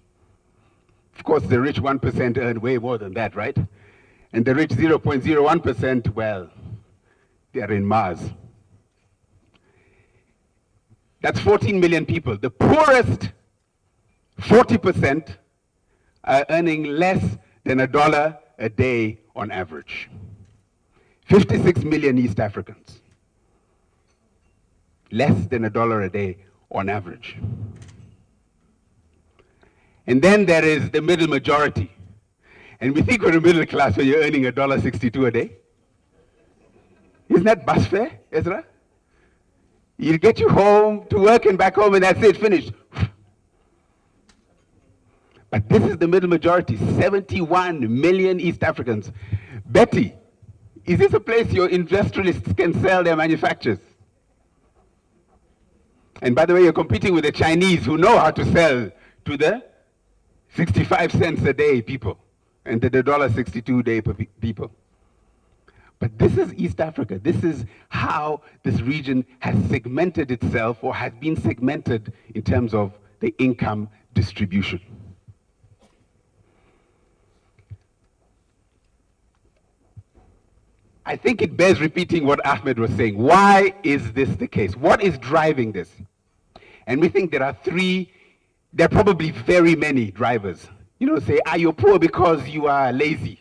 Speaker 5: Of course, the rich 1% earn way more than that, right? And the rich 0.01%, well, they're in Mars. That's 14 million people. The poorest 40% are earning less than $1 a day on average. 56 million East Africans. Less than $1 a day on average. And then there is the middle majority. And we think we're a middle class when you're earning $1.62 a day. Isn't that bus fare, Ezra? It'll get you home to work and back home and that's it, finished. But this is the middle majority, 71 million East Africans. Betty, is this a place your industrialists can sell their manufactures? And by the way, you're competing with the Chinese who know how to sell to the 65 cents a day people and the $1.62 a day people. But this is East Africa. This is how this region has segmented itself or has been segmented in terms of the income distribution. I think it bears repeating what Ahmed was saying. Why is this the case? What is driving this? And we think there are probably very many drivers. Say, you're poor because you are lazy.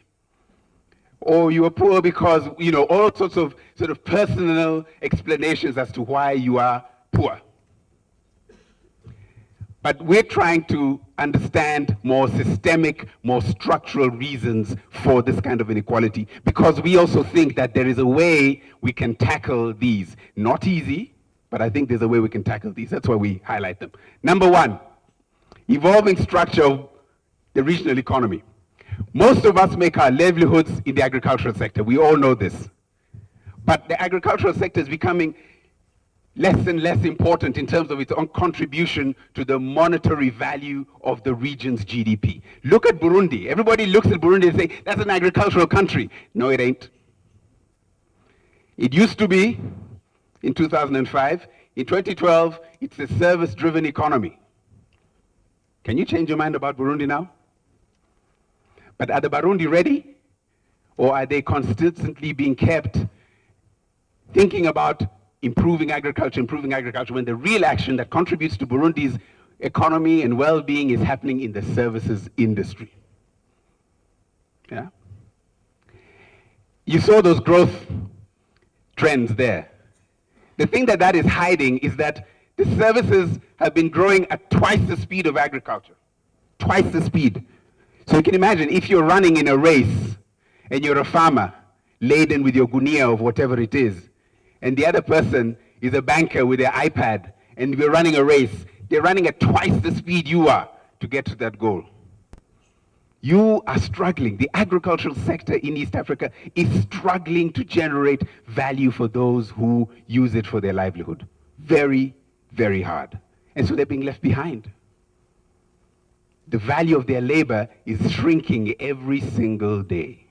Speaker 5: Or you are poor because, all sorts of sort of personal explanations as to why you are poor. But we're trying to understand more systemic, more structural reasons for this kind of inequality, because we also think that there is a way we can tackle these. Not easy, but I think there's a way we can tackle these. That's why we highlight them. Number one, evolving structure of the regional economy. Most of us make our livelihoods in the agricultural sector. We all know this. But the agricultural sector is becoming less and less important in terms of its own contribution to the monetary value of the region's GDP. Look at Burundi. Everybody looks at Burundi and say, that's an agricultural country. No, it ain't. It used to be in 2005. In 2012, it's a service-driven economy. Can you change your mind about Burundi now? But are the Burundi ready? Or are they consistently being kept thinking about improving agriculture, when the real action that contributes to Burundi's economy and well-being is happening in the services industry? Yeah? You saw those growth trends there. The thing that is hiding is that the services have been growing at twice the speed of agriculture. Twice the speed. So you can imagine if you're running in a race and you're a farmer laden with your gunia of whatever it is, and the other person is a banker with their iPad, and we're running a race, they're running at twice the speed you are to get to that goal. You are struggling. The agricultural sector in East Africa is struggling to generate value for those who use it for their livelihood. Very, very hard. And so they're being left behind. The value of their labor is shrinking every single day.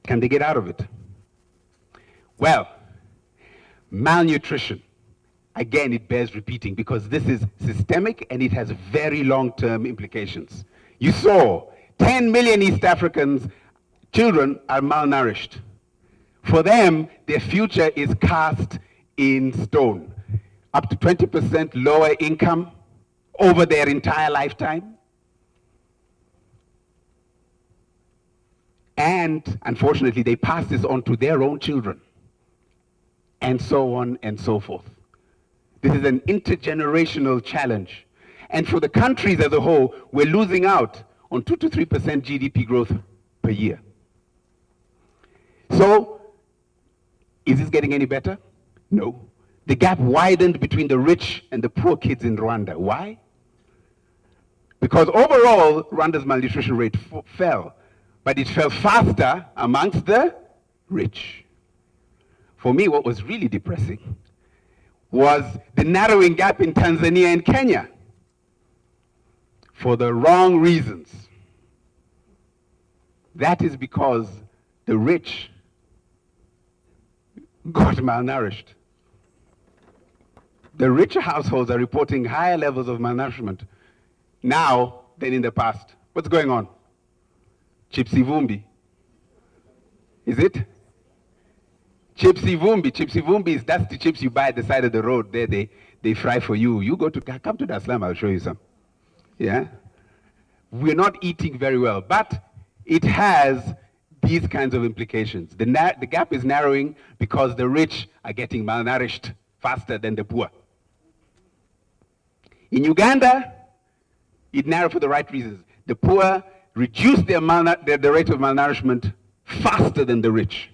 Speaker 5: Can they get out of it? Well, malnutrition. Again, it bears repeating because this is systemic and it has very long-term implications. You saw 10 million East Africans, children are malnourished. For them, their future is cast in stone. Up to 20% lower income over their entire lifetime. And unfortunately, they pass this on to their own children. And so on and so forth. This is an intergenerational challenge. And for the countries as a whole, we're losing out on 2 to 3% GDP growth per year. So, is this getting any better? No. The gap widened between the rich and the poor kids in Rwanda. Why? Because overall, Rwanda's malnutrition rate fell, but it fell faster amongst the rich. For me, what was really depressing was the narrowing gap in Tanzania and Kenya for the wrong reasons. That is because the rich got malnourished. The richer households are reporting higher levels of malnourishment now than in the past. What's going on? Chipsy Vumbi. Is it? Chipsy Vumbi. Chipsy Vumbi is that's the chips you buy at the side of the road. There they fry for you. You come to Dar es Salaam, I'll show you some. Yeah? We're not eating very well, but it has these kinds of implications. The gap is narrowing because the rich are getting malnourished faster than the poor. In Uganda, it narrowed for the right reasons. The poor reduced their rate of malnourishment faster than the rich.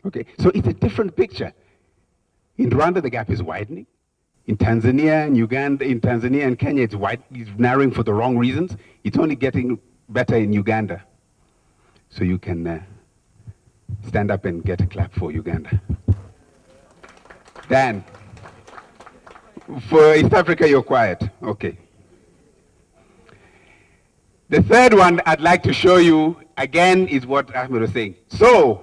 Speaker 5: Okay, so it's a different picture. In Rwanda, the gap is widening. In Tanzania and Uganda, in Tanzania and Kenya, it's narrowing for the wrong reasons. It's only getting better in Uganda. So you can stand up and get a clap for Uganda. Dan, for East Africa, you're quiet. Okay. The third one I'd like to show you, again, is what Ahmed was saying. So,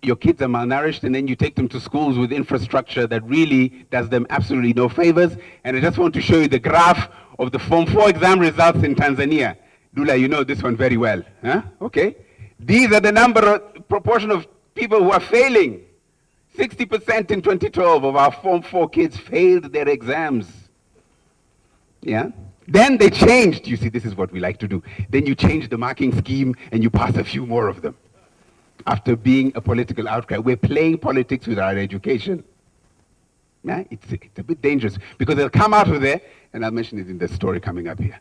Speaker 5: your kids are malnourished and then you take them to schools with infrastructure that really does them absolutely no favors. And I just want to show you the graph of the Form 4 exam results in Tanzania. Dula, you know this one very well. Huh? Okay. These are the proportion of people who are failing. 60% in 2012 of our Form 4 kids failed their exams. Yeah? Then they changed. You see, this is what we like to do. Then you change the marking scheme and you pass a few more of them. After being a political outcry, we're playing politics with our education. Yeah? It's a bit dangerous because they'll come out of there, and I'll mention it in the story coming up here.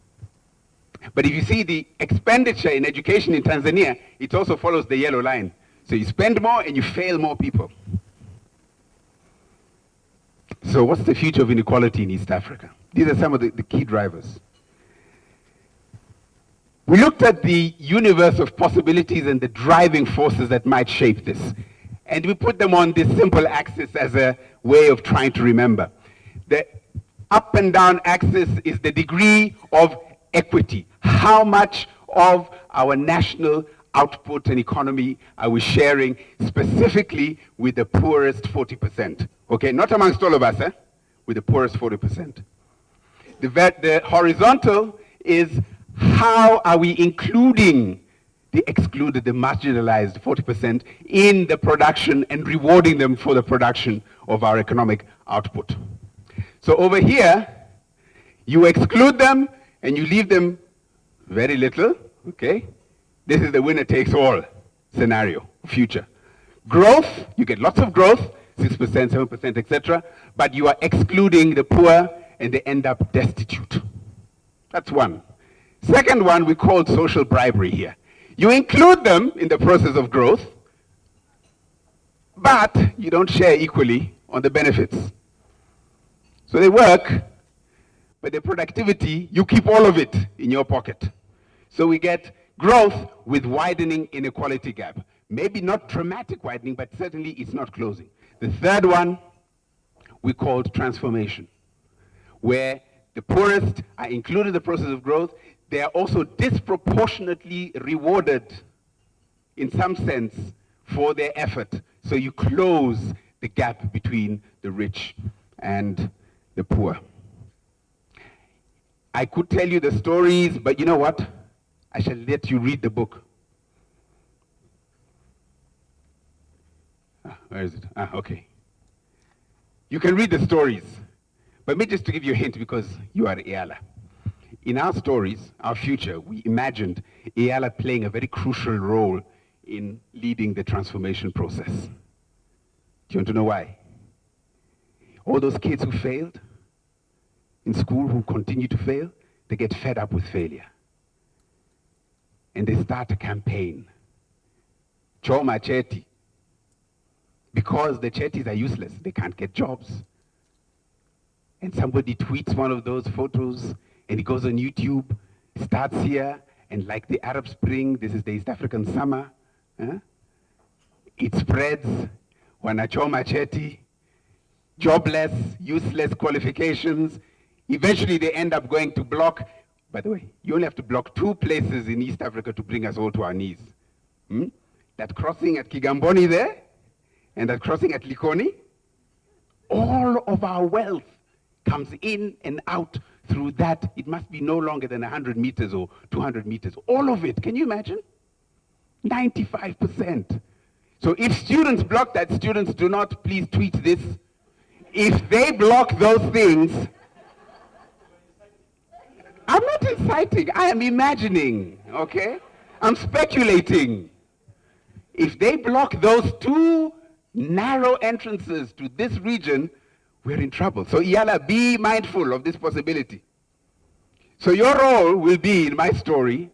Speaker 5: But if you see the expenditure in education in Tanzania, it also follows the yellow line. So you spend more and you fail more people. So what's the future of inequality in East Africa? These are some of the key drivers. We looked at the universe of possibilities and the driving forces that might shape this. And we put them on this simple axis as a way of trying to remember. The up and down axis is the degree of equity. How much of our national output and economy are we sharing specifically with the poorest 40%? Okay, not amongst all of us, with the poorest 40%. The horizontal is how are we including the excluded, the marginalized 40% in the production and rewarding them for the production of our economic output. So over here, you exclude them and you leave them very little, okay? This is the winner takes all scenario, future. Growth, you get lots of growth, 6%, 7%, etc., but you are excluding the poor and they end up destitute. That's one. Second one, we call social bribery here. You include them in the process of growth, but you don't share equally on the benefits. So they work, but the productivity, you keep all of it in your pocket. So we get growth with widening inequality gap. Maybe not dramatic widening, but certainly it's not closing. The third one we called transformation, where the poorest are included in the process of growth. They are also disproportionately rewarded in some sense for their effort. So you close the gap between the rich and the poor. I could tell you the stories, but you know what? I shall let you read the book. Where is it? Okay. You can read the stories. But me just to give you a hint, because you are EALA. In our stories, our future, we imagined EALA playing a very crucial role in leading the transformation process. Do you want to know why? All those kids who failed in school, who continue to fail, they get fed up with failure. And they start a campaign. Choma Cheti. Because the Chetis are useless, they can't get jobs. And somebody tweets one of those photos, and it goes on YouTube, starts here, and like the Arab Spring, this is the East African summer, it spreads, wanachoma cheti, jobless, useless qualifications. Eventually they end up going to block. By the way, you only have to block 2 places in East Africa to bring us all to our knees. That crossing at Kigamboni there, and that crossing at Likoni. All of our wealth comes in and out through that. It must be no longer than 100 meters or 200 meters. All of it, can you imagine? 95%. So if students block that, students do not please tweet this. If they block those things, I'm not inciting, I am imagining, okay? I'm speculating. If they block those 2 narrow entrances to this region, we're in trouble. So EALA, be mindful of this possibility. So your role will be, in my story,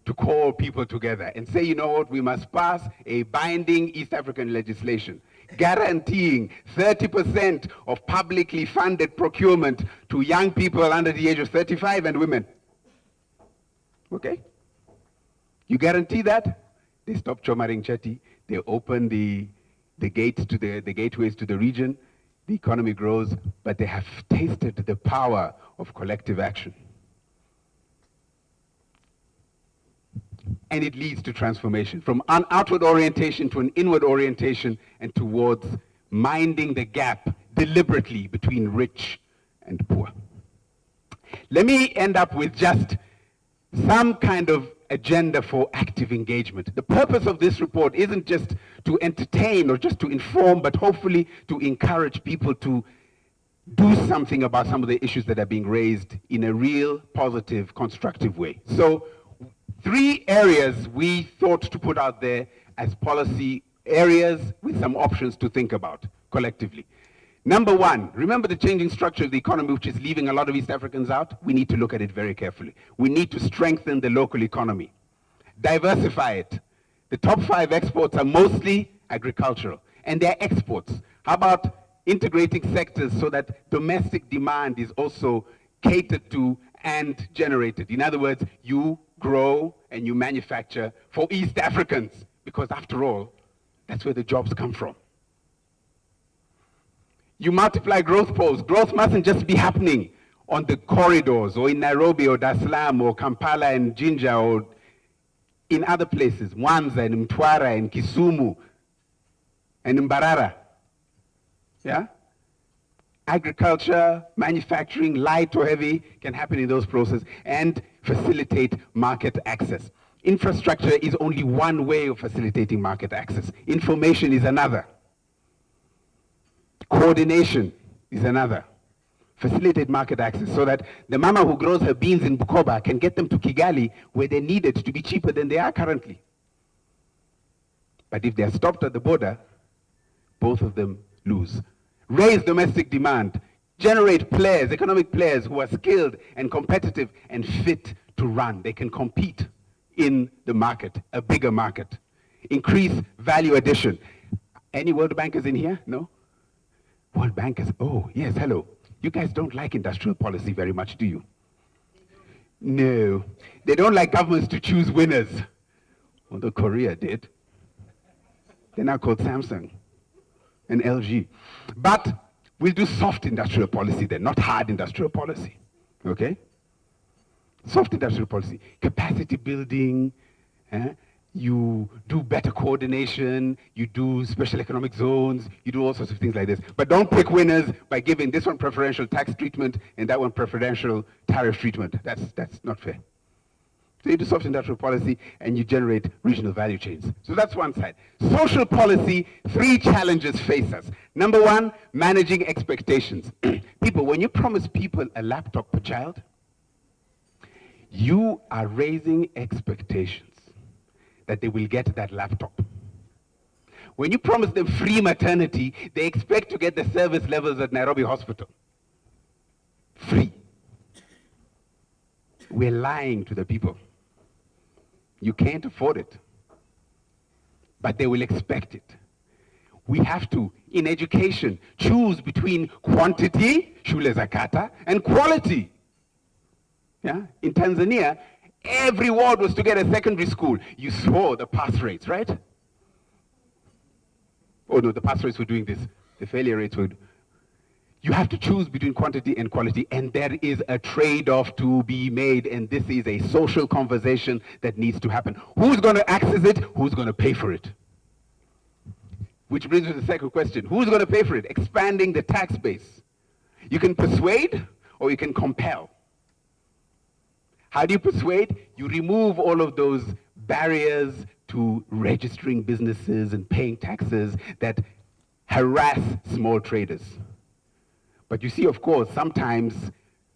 Speaker 5: to call people together and say, you know what, we must pass a binding East African legislation guaranteeing 30% of publicly funded procurement to young people under the age of 35 and women. Okay? You guarantee that? They stop chomaring cheti, they open the gates to the gateways to the region, the economy grows, but they have tasted the power of collective action. And it leads to transformation, from an outward orientation to an inward orientation and towards minding the gap deliberately between rich and poor. Let me end up with just some kind of agenda for active engagement. The purpose of this report isn't just to entertain or just to inform, but hopefully to encourage people to do something about some of the issues that are being raised in a real, positive, constructive way. So 3 areas we thought to put out there as policy areas with some options to think about collectively. Number 1, remember the changing structure of the economy, which is leaving a lot of East Africans out? We need to look at it very carefully. We need to strengthen the local economy, diversify it. The top 5 exports are mostly agricultural, and they're exports. How about integrating sectors so that domestic demand is also catered to and generated? In other words, you grow and you manufacture for East Africans, because after all, That's where the jobs come from. You multiply growth poles. Growth mustn't just be happening on the corridors or in Nairobi or Dar es Salaam or Kampala and Jinja or in other places, Mwanza and Mtwara and Kisumu and Mbarara. Yeah? Agriculture, manufacturing, light or heavy, can happen in those processes and facilitate market access. Infrastructure is only one way of facilitating market access. Information is another. Coordination is another. Facilitate market access so that the mama who grows her beans in Bukoba can get them to Kigali where they need it to be cheaper than they are currently. But if they're stopped at the border, both of them lose. Raise domestic demand. Generate players, economic players who are skilled and competitive and fit to run. They can compete in the market, a bigger market. Increase value addition. Any World Bankers in here? No? World Bankers, oh, yes, hello. You guys don't like industrial policy very much, do you? No. They don't like governments to choose winners. Although Korea did. They're now called Samsung and LG. But we'll do soft industrial policy then, not hard industrial policy. Okay? Soft industrial policy. Capacity building, you do better coordination, you do special economic zones, you do all sorts of things like this. But don't pick winners by giving this one preferential tax treatment and that one preferential tariff treatment. That's not fair. So you do soft industrial policy and you generate regional value chains. So that's one side. Social policy, 3 challenges face us. Number 1, managing expectations. People, when you promise people a laptop per child, you are raising expectations that they will get that laptop. When you promise them free maternity, they expect to get the service levels at Nairobi Hospital. Free. We're lying to the people. You can't afford it. But they will expect it. We have to, in education, choose between quantity, shule zakata, and quality. Yeah? In Tanzania, every ward was to get a secondary school. You saw the pass rates, right? Oh no, the pass rates were doing this. The failure rates were... You have to choose between quantity and quality, and there is a trade-off to be made, and this is a social conversation that needs to happen. Who's going to access it? Who's going to pay for it? Which brings me to the second question. Who's going to pay for it? Expanding the tax base. You can persuade or you can compel. How do you persuade? You remove all of those barriers to registering businesses and paying taxes that harass small traders. But you see, of course, sometimes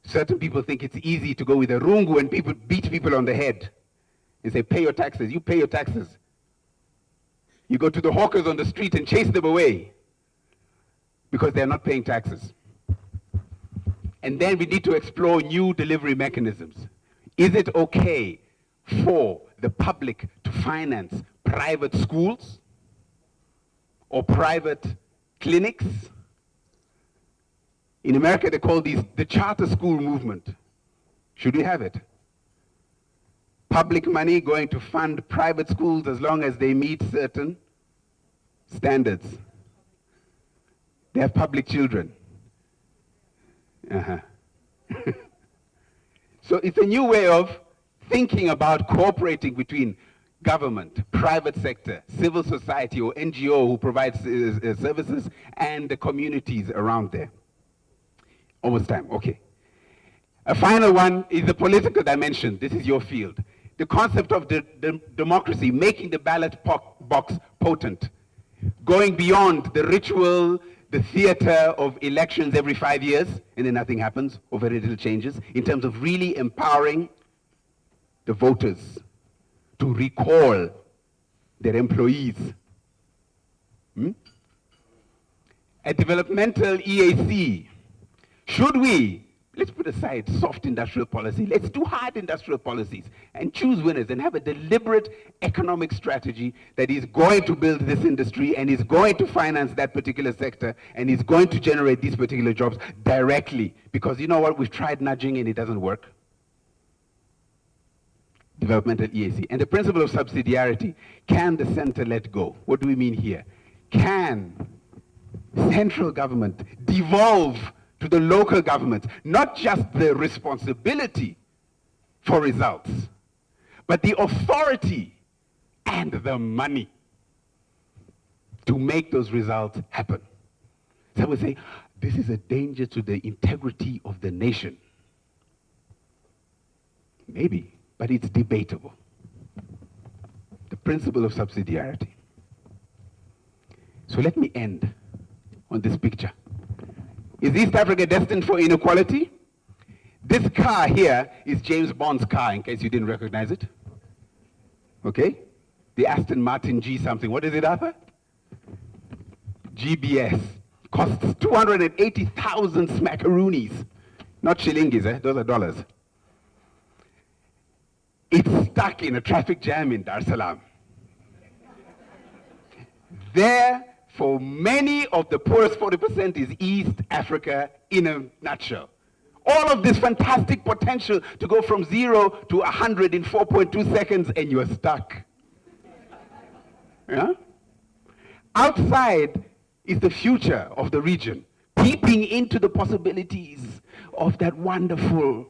Speaker 5: certain people think it's easy to go with a rungu and people beat people on the head and say, pay your taxes, you pay your taxes. You go to the hawkers on the street and chase them away because they're not paying taxes. And then we need to explore new delivery mechanisms. Is it okay for the public to finance private schools or private clinics? In America, they call these the charter school movement. Should we have it? Public money going to fund private schools as long as they meet certain standards. They have public children. So it's a new way of thinking about cooperating between government, private sector, civil society or NGO who provides services and the communities around there. Almost time, okay. A final one is the political dimension. This is your field. The concept of the democracy, making the ballot box potent, going beyond the ritual, the theater of elections every 5 years, and then nothing happens, or very little changes, in terms of really empowering the voters to recall their employees. A developmental EAC. Should we, let's put aside soft industrial policy, let's do hard industrial policies and choose winners and have a deliberate economic strategy that is going to build this industry and is going to finance that particular sector and is going to generate these particular jobs directly. Because you know what, we've tried nudging and it doesn't work. developmental EAC. And the principle of subsidiarity, can the center let go? What do we mean here? Can central government devolve to the local government, not just the responsibility for results, but the authority and the money to make those results happen? Some would say, this is a danger to the integrity of the nation. Maybe, but it's debatable. The principle of subsidiarity. So let me end on this picture. Is East Africa destined for inequality? This car here is James Bond's car, in case you didn't recognize it. Okay? The Aston Martin G something. What is it, Arthur? GBS. Costs 280,000 smackaroonies. Not shillings, those are dollars. It's stuck in a traffic jam in Dar es Salaam. There, for many of the poorest 40% is East Africa in a nutshell. All of this fantastic potential to go from 0 to 100 in 4.2 seconds, and you're stuck. Yeah? Outside is the future of the region, peeping into the possibilities of that wonderful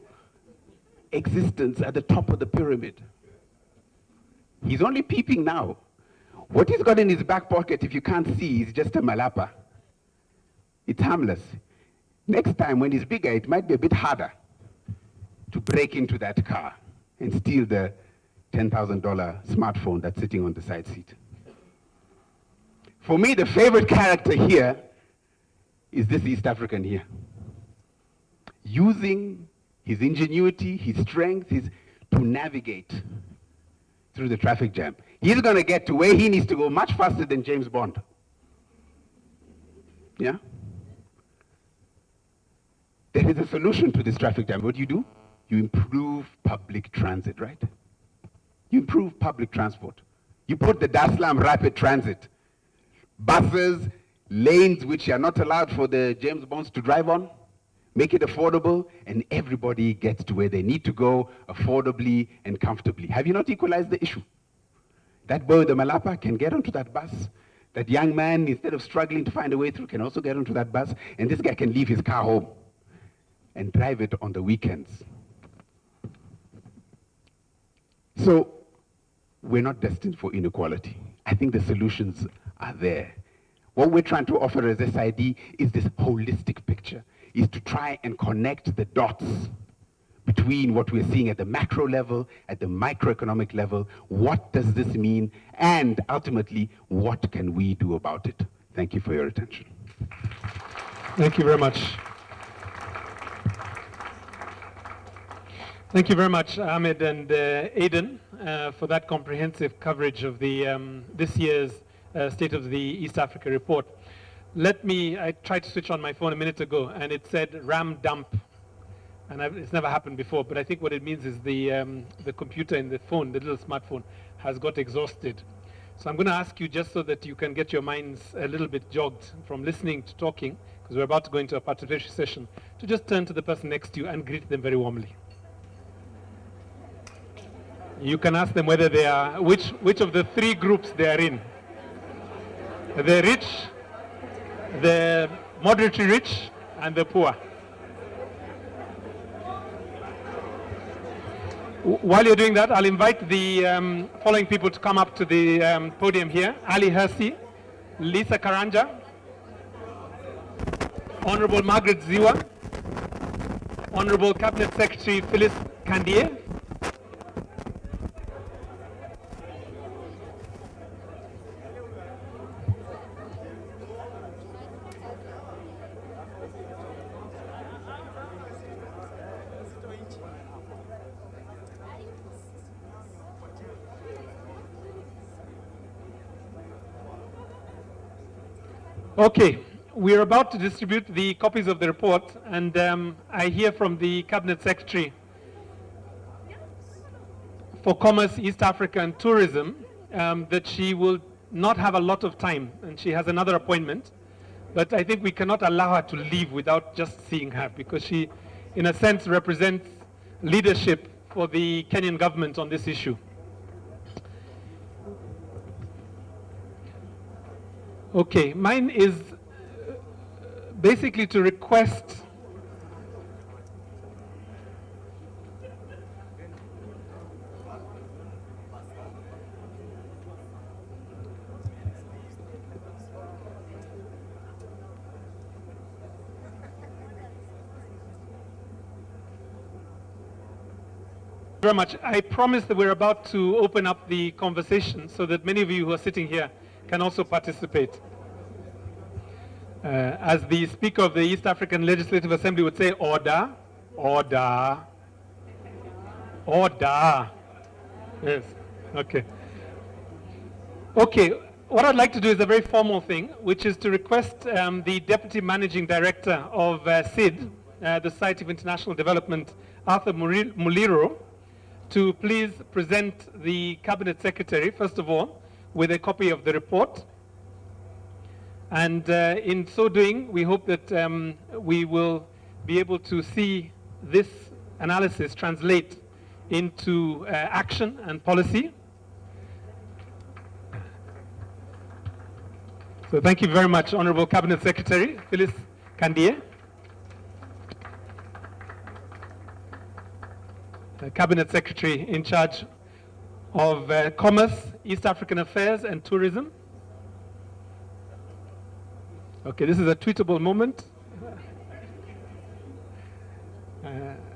Speaker 5: existence at the top of the pyramid. He's only peeping now. What he's got in his back pocket, if you can't see, is just a malapa. It's harmless. Next time, when it's bigger, it might be a bit harder to break into that car and steal the $10,000 smartphone that's sitting on the side seat. For me, the favorite character here is this East African here. Using his ingenuity, his strength, to navigate through the traffic jam. He's going to get to where he needs to go much faster than James Bond. Yeah? There is a solution to this traffic jam. What do? You improve public transit, right? You improve public transport. You put the Dar es Salaam Rapid Transit. Buses, lanes which are not allowed for the James Bonds to drive on. Make it affordable, and everybody gets to where they need to go affordably and comfortably. Have you not equalized the issue? That boy, the Malapa, can get onto that bus. That young man, instead of struggling to find a way through, can also get onto that bus, and this guy can leave his car home and drive it on the weekends. So, we're not destined for inequality. I think the solutions are there. What we're trying to offer as SID is this holistic picture, is to try and connect the dots between what we're seeing at the macro level, at the microeconomic level. What does this mean? And ultimately, what can we do about it? Thank you for your attention.
Speaker 1: Thank you very much. Thank you very much, Ahmed and Aidan, for that comprehensive coverage of the this year's State of the East Africa report. I tried to switch on my phone a minute ago, and it said RAM dump. And it's never happened before, but I think what it means is the computer in the phone, the little smartphone, has got exhausted. So I'm going to ask you, just so that you can get your minds a little bit jogged from listening to talking, because we're about to go into a participatory session, to just turn to the person next to you and greet them very warmly. You can ask them whether they are, which of the three groups they are in. The rich, the moderately rich, and the poor. While you're doing that, I'll invite the following people to come up to the podium here. Ali Hersey, Lisa Karanja, Honorable Margaret Ziwa, Honorable Cabinet Secretary Phyllis Kandie, Okay, we're about to distribute the copies of the report, and I hear from the Cabinet Secretary for Commerce, East Africa and Tourism that she will not have a lot of time, and she has another appointment, but I think we cannot allow her to leave without just seeing her, because she, in a sense, represents leadership for the Kenyan government on this issue. Okay, mine is basically to request very much. I promise that we're about to open up the conversation so that many of you who are sitting here can also participate. As the Speaker of the East African Legislative Assembly would say, order, order, order. Yes, okay. Okay, what I'd like to do is a very formal thing, which is to request the Deputy Managing Director of SID, the Society of International Development, Arthur Muliro, to please present the Cabinet Secretary, first of all, with a copy of the report. And in so doing, we hope that we will be able to see this analysis translate into action and policy. So thank you very much, Honorable Cabinet Secretary Phyllis Kandie. Cabinet Secretary in charge of Commerce, East African Affairs and Tourism. Okay, this is a tweetable moment.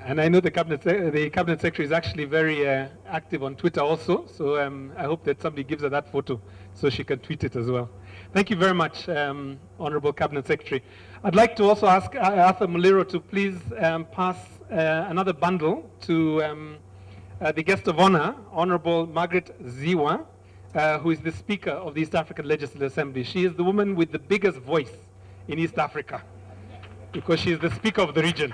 Speaker 1: And I know the Cabinet Secretary is actually very active on Twitter also, so I hope that somebody gives her that photo so she can tweet it as well. Thank you very much, Honorable Cabinet Secretary. I'd like to also ask Arthur Muliro to please pass another bundle to the guest of honor, Honorable Margaret Ziwa, who is the Speaker of the East African Legislative Assembly. She is the woman with the biggest voice in East Africa because she is the Speaker of the region.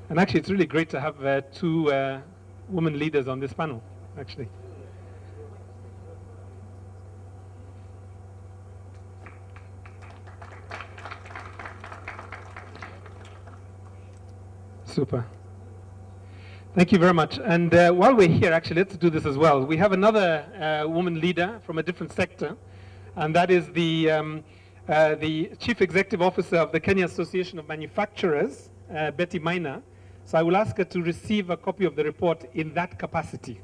Speaker 1: And actually, it's really great to have two women leaders on this panel, actually. Super. Thank you very much. And while we're here, actually, let's do this as well. We have another woman leader from a different sector, and that is the Chief Executive Officer of the Kenya Association of Manufacturers, Betty Maina. So I will ask her to receive a copy of the report in that capacity.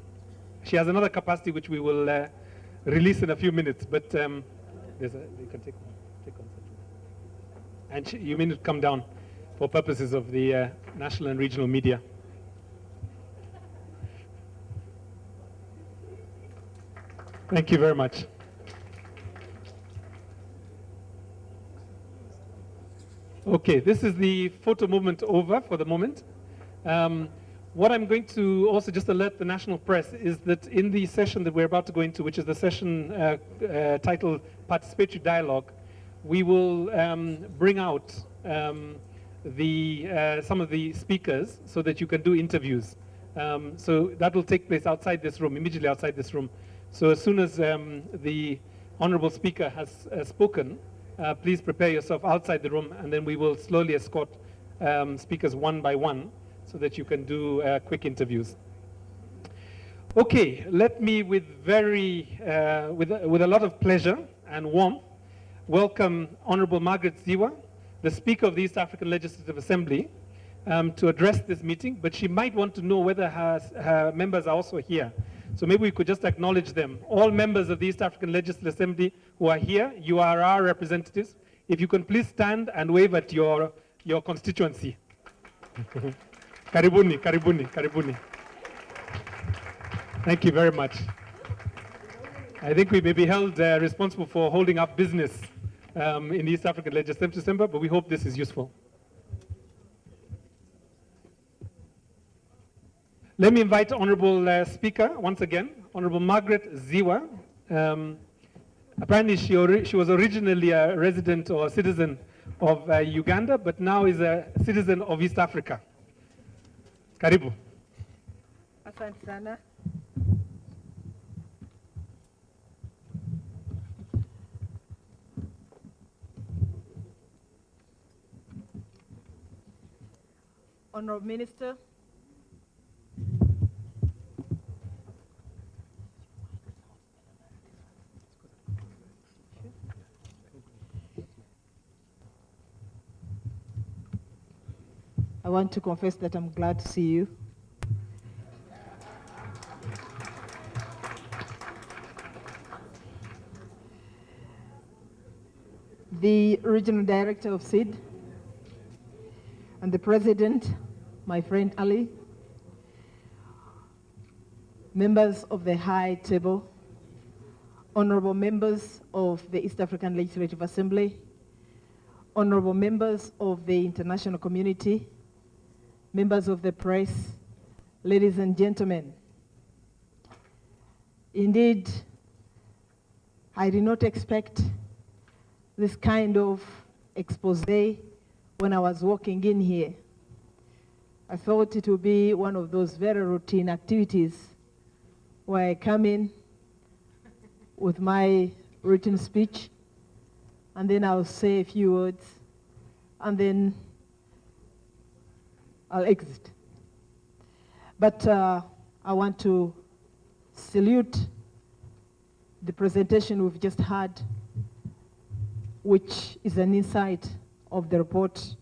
Speaker 1: She has another capacity which we will release in a few minutes, but you can take one. And you may need to come down for purposes of the national and regional media. Thank you very much. Okay, this is the photo movement over for the moment. What I'm going to also just alert the national press is that in the session that we're about to go into, which is the session titled Participatory Dialogue, we will bring out some of the speakers so that you can do interviews. So that will take place outside this room, immediately outside this room. So as soon as the Honorable Speaker has spoken, please prepare yourself outside the room, and then we will slowly escort speakers one by one so that you can do quick interviews. Okay, let me with a lot of pleasure and warmth welcome Honorable Margaret Ziwa, the Speaker of the East African Legislative Assembly, to address this meeting, but she might want to know whether her members are also here. So maybe we could just acknowledge them. All members of the East African Legislative Assembly who are here, you are our representatives. If you can please stand and wave at your constituency. Karibuni, karibuni, karibuni. Thank you very much. I think we may be held responsible for holding up business in the East African Legislative Assembly, but we hope this is useful. Let me invite Honorable Speaker once again, Honorable Margaret Ziwa. Apparently she was originally a resident or a citizen of Uganda, but now is a citizen of East Africa. Karibu.
Speaker 6: Asante sana. Honorable Minister. I want to confess that I'm glad to see you. The Regional Director of SEED and the President, my friend Ali, members of the High Table, honorable members of the East African Legislative Assembly, honorable members of the international community, members of the press, ladies and gentlemen. Indeed, I did not expect this kind of expose when I was walking in here. I thought it would be one of those very routine activities where I come in with my written speech, and then I'll say a few words, and then I'll exit. But I want to salute the presentation we've just had, which is an insight of the report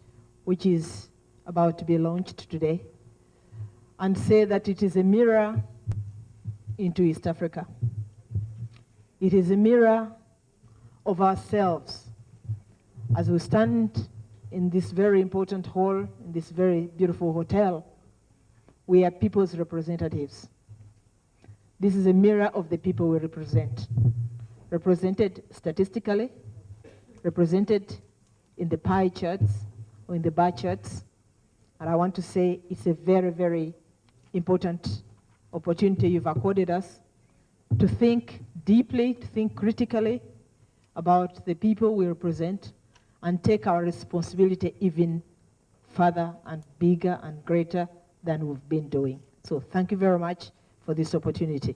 Speaker 6: which is about to be launched today, and say that it is a mirror into East Africa. It is a mirror of ourselves as we stand in this very important hall, in this very beautiful hotel. We are people's representatives. This is a mirror of the people we represent. Represented statistically, represented in the pie charts or in the bar charts. And I want to say it's a very, very important opportunity you've accorded us to think deeply, to think critically about the people we represent and take our responsibility even further and bigger and greater than we've been doing. So thank you very much for this opportunity.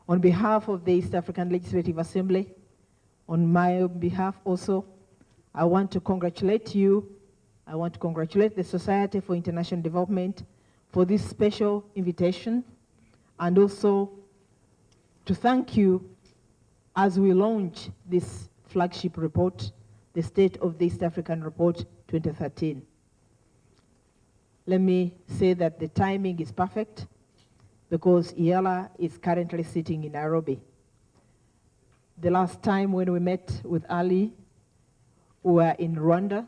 Speaker 6: On behalf of the East African Legislative Assembly, on my behalf also, I want to congratulate you. I want to congratulate the Society for International Development for this special invitation, and also to thank you as we launch this flagship report, the State of the East African Report 2013. Let me say that the timing is perfect because EALA is currently sitting in Nairobi. The last time when we met with Ali, we were in Rwanda,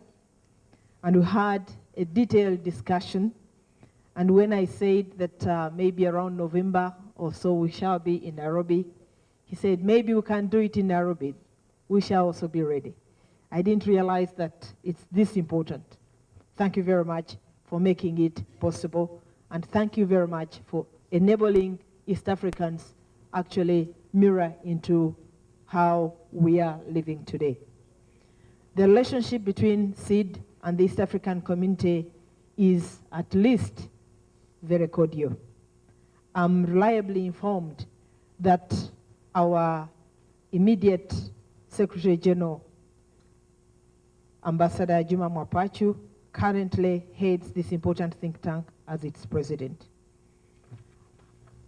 Speaker 6: and we had a detailed discussion. And when I said that maybe around November or so we shall be in Nairobi, he said, maybe we can do it in Nairobi. We shall also be ready. I didn't realize that it's this important. Thank you very much for making it possible. And thank you very much for enabling East Africans actually mirror into how we are living today. The relationship between SEED and the East African community is at least very cordial. I'm reliably informed that our immediate Secretary General, Ambassador Juma Mwapachu, currently heads this important think tank as its president.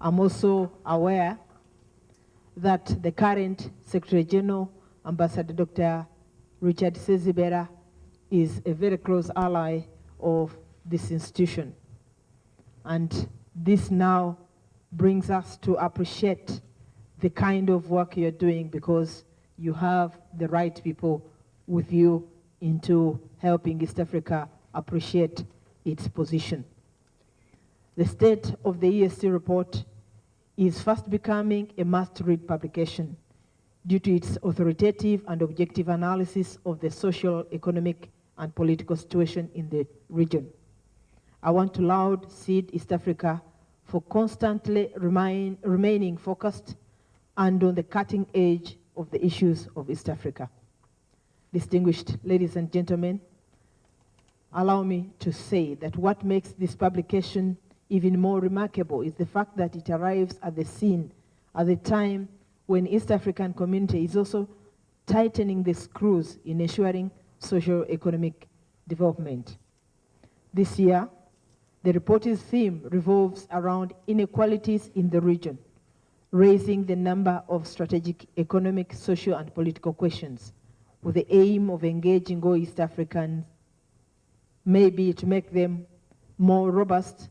Speaker 6: I'm also aware that the current Secretary General, Ambassador Dr. Richard Sezibera, is a very close ally of this institution. And this now brings us to appreciate the kind of work you're doing because you have the right people with you into helping East Africa appreciate its position. The State of the ESC report is fast becoming a must-read publication due to its authoritative and objective analysis of the social, economic, and political situation in the region. I want to laud SEED East Africa for constantly remaining focused and on the cutting edge of the issues of East Africa. Distinguished ladies and gentlemen, allow me to say that what makes this publication even more remarkable is the fact that it arrives at the scene at the time when East African community is also tightening the screws in ensuring socio-economic development. This year, The report's theme revolves around inequalities in the region, raising the number of strategic economic, social, and political questions with the aim of engaging all East Africans, maybe to make them more robust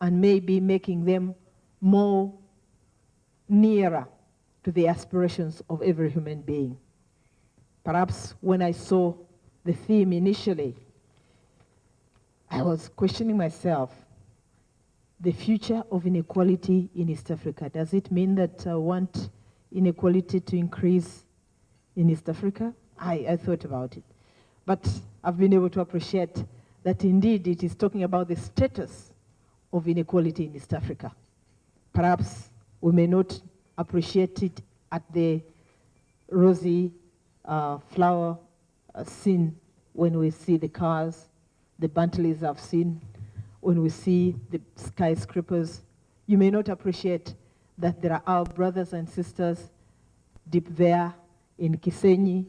Speaker 6: and maybe making them more nearer to the aspirations of every human being. Perhaps when I saw the theme initially, I was questioning myself, the future of inequality in East Africa. Does it mean that I want inequality to increase in East Africa? I thought about it. But I've been able to appreciate that indeed it is talking about the status of inequality in East Africa. Perhaps we may not appreciate it at the rosy flower scene when we see the cars, the Bentleys I've seen, when we see the skyscrapers. You may not appreciate that there are our brothers and sisters deep there in Kisenyi,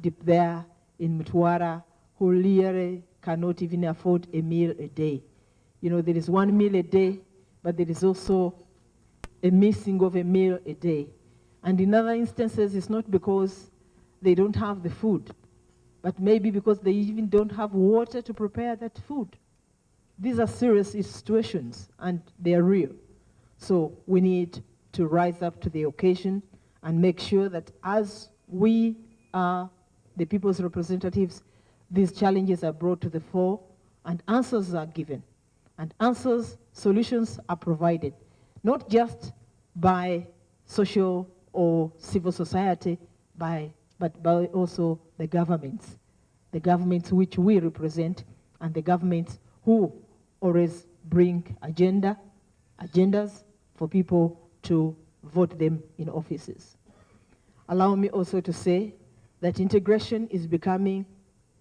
Speaker 6: deep there in Mtwara, who literally cannot even afford a meal a day. You know, there is 1 meal a day, but there is also a missing of a meal a day. And in other instances, it's not because they don't have the food, but maybe because they even don't have water to prepare that food. These are serious situations, and they are real. So we need to rise up to the occasion and make sure that as we are the people's representatives, these challenges are brought to the fore and answers are given. And answers, solutions are provided, not just by social or civil society, but by also the governments which we represent, and the governments who always bring agendas for people to vote them in offices. Allow me also to say that integration is becoming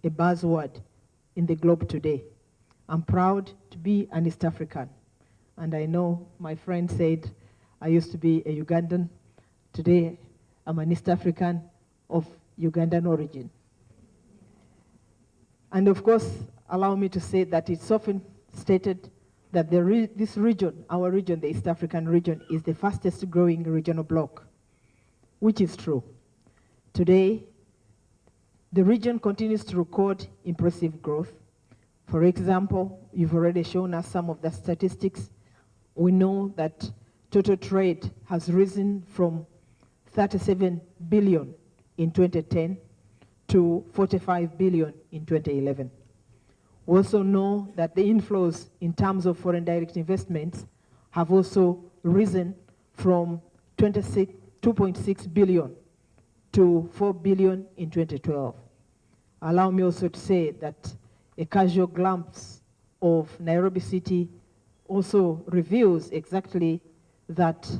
Speaker 6: a buzzword in the globe today. I'm proud to be an East African, and I know my friend said I used to be a Ugandan. Today, I'm an East African of Ugandan origin. And of course, allow me to say that it's often stated that this region, our region, the East African region, is the fastest growing regional bloc, which is true. Today, the region continues to record impressive growth. For example, you've already shown us some of the statistics. We know that total trade has risen from 37 billion in 2010 to 45 billion in 2011. We also know that the inflows in terms of foreign direct investments have also risen from 2.6 billion to 4 billion in 2012. Allow me also to say that a casual glance of Nairobi City also reveals exactly that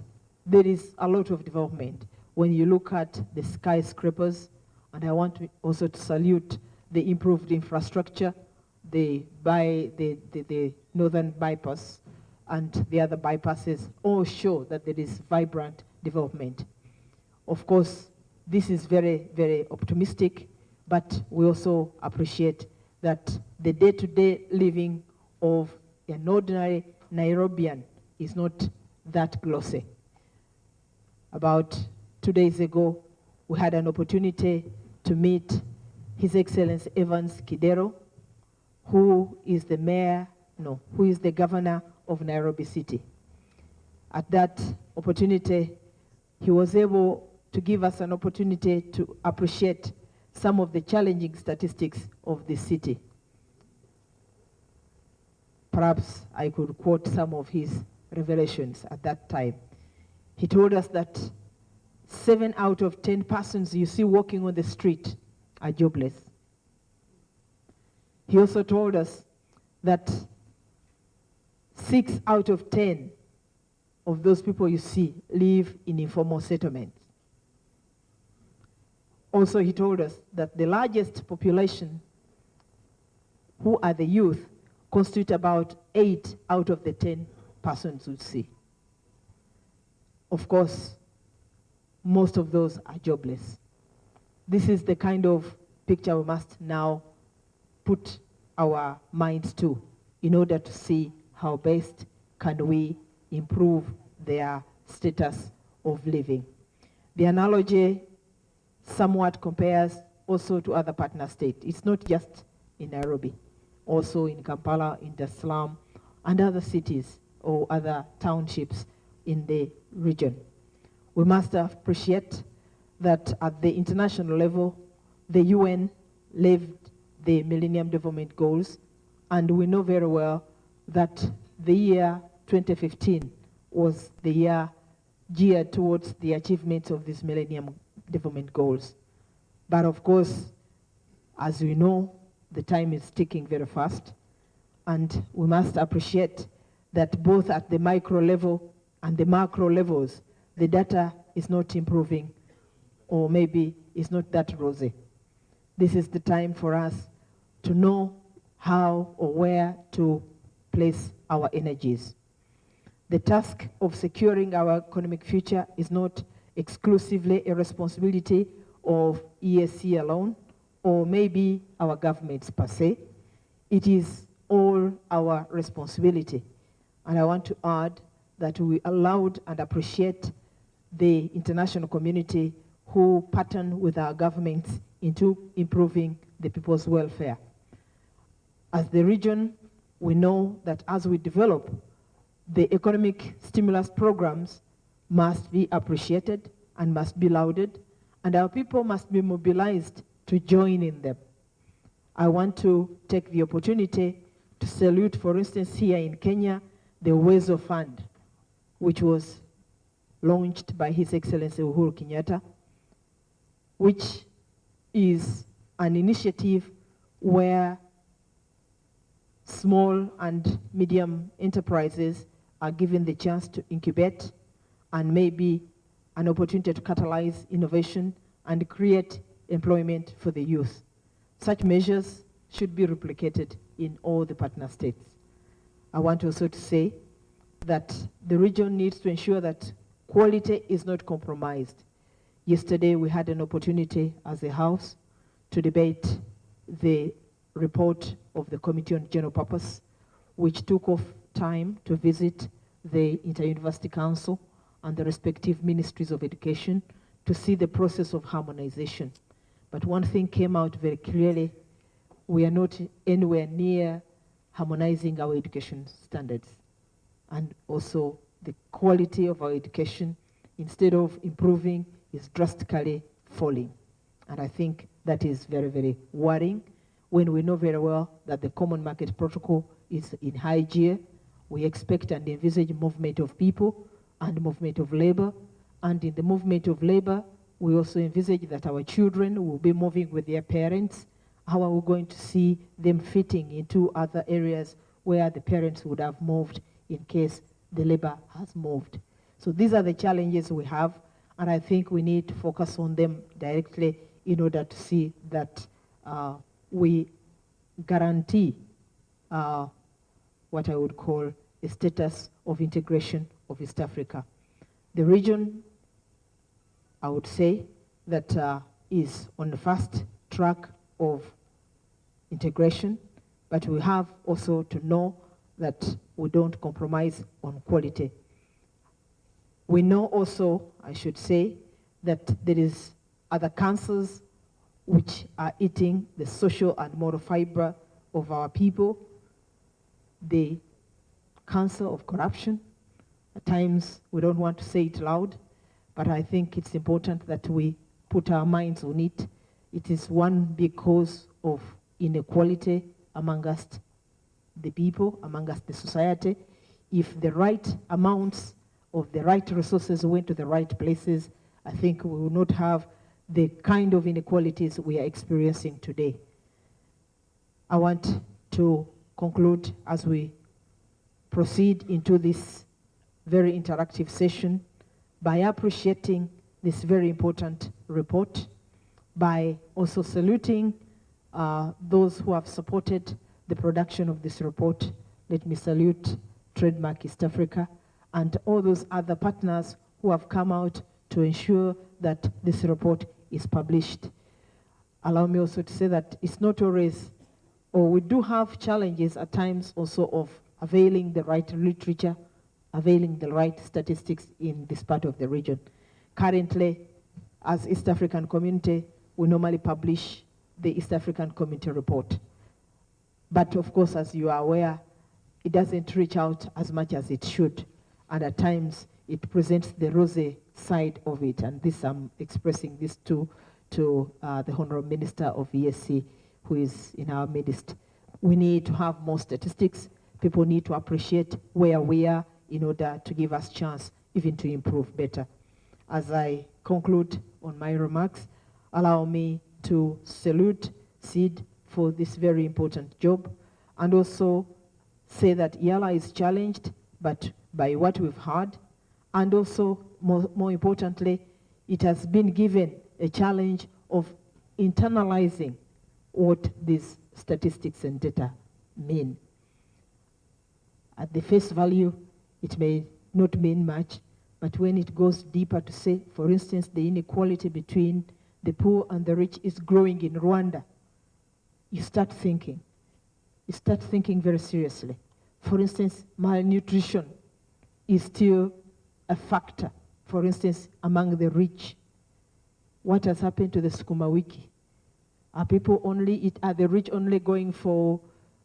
Speaker 6: there is a lot of development. When you look at the skyscrapers, and I want also to salute the improved infrastructure, the northern bypass and the other bypasses all show that there is vibrant development. Of course, this is very, very optimistic, but we also appreciate that the day-to-day living of an ordinary Nairobian is not that glossy. About 2 days ago, we had an opportunity to meet His Excellency Evans Kidero, who is the governor of Nairobi City. At that opportunity, he was able to give us an opportunity to appreciate some of the challenging statistics of the city. Perhaps I could quote some of his revelations at that time. He told us that 7 out of 10 persons you see walking on the street are jobless. He also told us that 6 out of 10 of those people you see live in informal settlements. Also, he told us that the largest population, who are the youth, constitute about 8 out of the 10 persons you see. Of course, most of those are jobless. This is the kind of picture we must now put our minds to in order to see how best can we improve their status of living. The analogy somewhat compares also to other partner states. It's not just in Nairobi, also in Kampala, in Dar es Salaam, and other cities or other townships in the region. We must appreciate that at the international level, the UN lived the Millennium Development Goals, and we know very well that the year 2015 was the year geared towards the achievement of these Millennium Development Goals. But of course, as we know, the time is ticking very fast, and we must appreciate that both at the micro level and the macro levels, the data is not improving, or maybe it's not that rosy. This is the time for us to know how or where to place our energies. The task of securing our economic future is not exclusively a responsibility of EAC alone, or maybe our governments per se. It is all our responsibility. And I want to add that we allowed and appreciate the international community who partner with our governments into improving the people's welfare. As the region, we know that as we develop, the economic stimulus programs must be appreciated and must be lauded, and our people must be mobilized to join in them. I want to take the opportunity to salute, for instance, here in Kenya, the Uwezo Fund, which was launched by His Excellency Uhuru Kenyatta, which is an initiative where small and medium enterprises are given the chance to incubate and maybe an opportunity to catalyze innovation and create employment for the youth. Such measures should be replicated in all the partner states. I want also to say that the region needs to ensure that quality is not compromised. Yesterday we had an opportunity as a House to debate the report of the Committee on General Purpose, which took off time to visit the Inter-University Council and the respective ministries of education to see the process of harmonization. But one thing came out very clearly: we are not anywhere near harmonizing our education standards. And also the quality of our education, instead of improving, is drastically falling. And I think that is very, very worrying when we know very well that the Common Market Protocol is in high gear. We expect and envisage movement of people and movement of labor. And in the movement of labor, we also envisage that our children will be moving with their parents. How are we going to see them fitting into other areas where the parents would have moved in case the labor has moved? So these are the challenges we have, and I think we need to focus on them directly in order to see that we guarantee what I would call a status of integration of East Africa. The region, I would say, that is on the fast track of integration, but we have also to know that we don't compromise on quality. We know also, I should say, that there is other cancers which are eating the social and moral fiber of our people. The cancer of corruption. At times we don't want to say it loud, but I think it's important that we put our minds on it. It is one big cause of inequality among us, the people, among us, the society. If the right amounts of the right resources went to the right places, I think we will not have the kind of inequalities we are experiencing today. I want to conclude as we proceed into this very interactive session by appreciating this very important report, by also saluting those who have supported the production of this report. Let me salute Trademark East Africa and all those other partners who have come out to ensure that this report is published. Allow me also to say that it's not always, or we do have challenges at times also of availing the right literature, availing the right statistics in this part of the region. Currently, as East African Community, we normally publish the East African Community Report. But of course, as you are aware, it doesn't reach out as much as it should. And at times, it presents the rosy side of it. And this, I'm expressing this to the Honorable Minister of ESC, who is in our midst. We need to have more statistics. People need to appreciate where we are in order to give us chance even to improve better. As I conclude on my remarks, allow me to salute SEED for this very important job, and also say that EALA is challenged, but by what we've heard, and also more importantly, it has been given a challenge of internalizing what these statistics and data mean. At the face value, it may not mean much, but when it goes deeper to say, for instance, the inequality between the poor and the rich is growing in Rwanda, you start thinking very seriously. For instance, malnutrition is still a factor, for instance, among the rich. What has happened to the Sukuma Wiki? Are the rich only going for,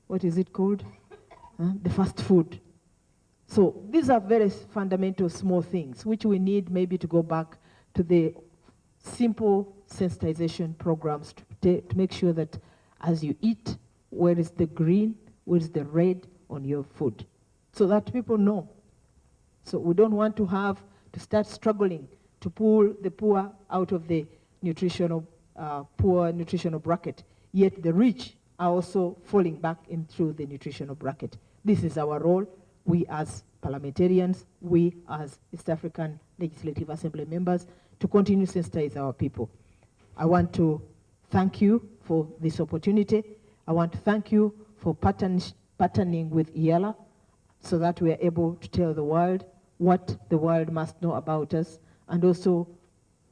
Speaker 6: what is it called? The fast food. So these are very fundamental small things which we need maybe to go back to the simple sensitization programs to make sure that as you eat, where is the green, where is the red on your food, so that people know. So we don't want to start struggling to pull the poor out of the poor nutritional bracket, yet the rich are also falling back into the nutritional bracket. This is our role, we as parliamentarians, we as East African Legislative Assembly members, to continue to sensitize our people. I want to thank you for this opportunity. I want to thank you for partnering with EALA so that we are able to tell the world what the world must know about us, and also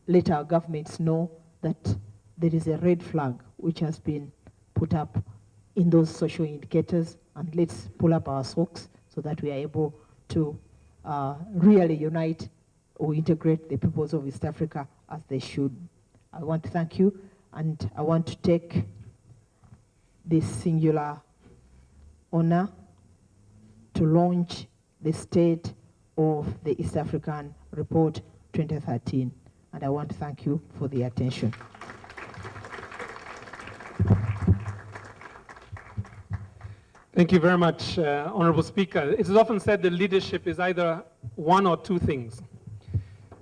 Speaker 6: let our governments know that there is a red flag which has been put up in those social indicators, and let's pull up our socks so that we are able to really unite or integrate the peoples of East Africa as they should. I want to thank you, and I want to take this singular honor to launch the State of the East African Report 2013. And I want to thank you for the attention.
Speaker 1: Thank you very much, Honorable Speaker. It is often said that leadership is either one or two things.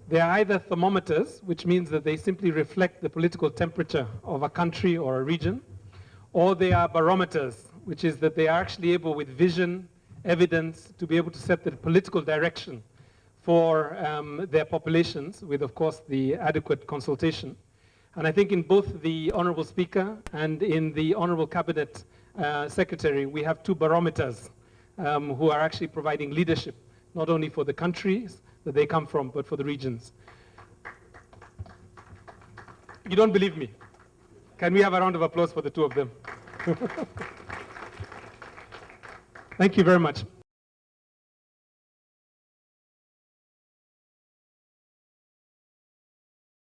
Speaker 1: They are either thermometers, which means that they simply reflect the political temperature of a country or a region, or they are barometers, which is that they are actually able, with vision, evidence, to be able to set the political direction for their populations, with, of course, the adequate consultation. And I think in both the Honorable Speaker and in the Honorable Cabinet Secretary, we have two barometers who are actually providing leadership, not only for the countries that they come from, but for the regions. You don't believe me? Can we have a round of applause for the two of them? Thank you very much.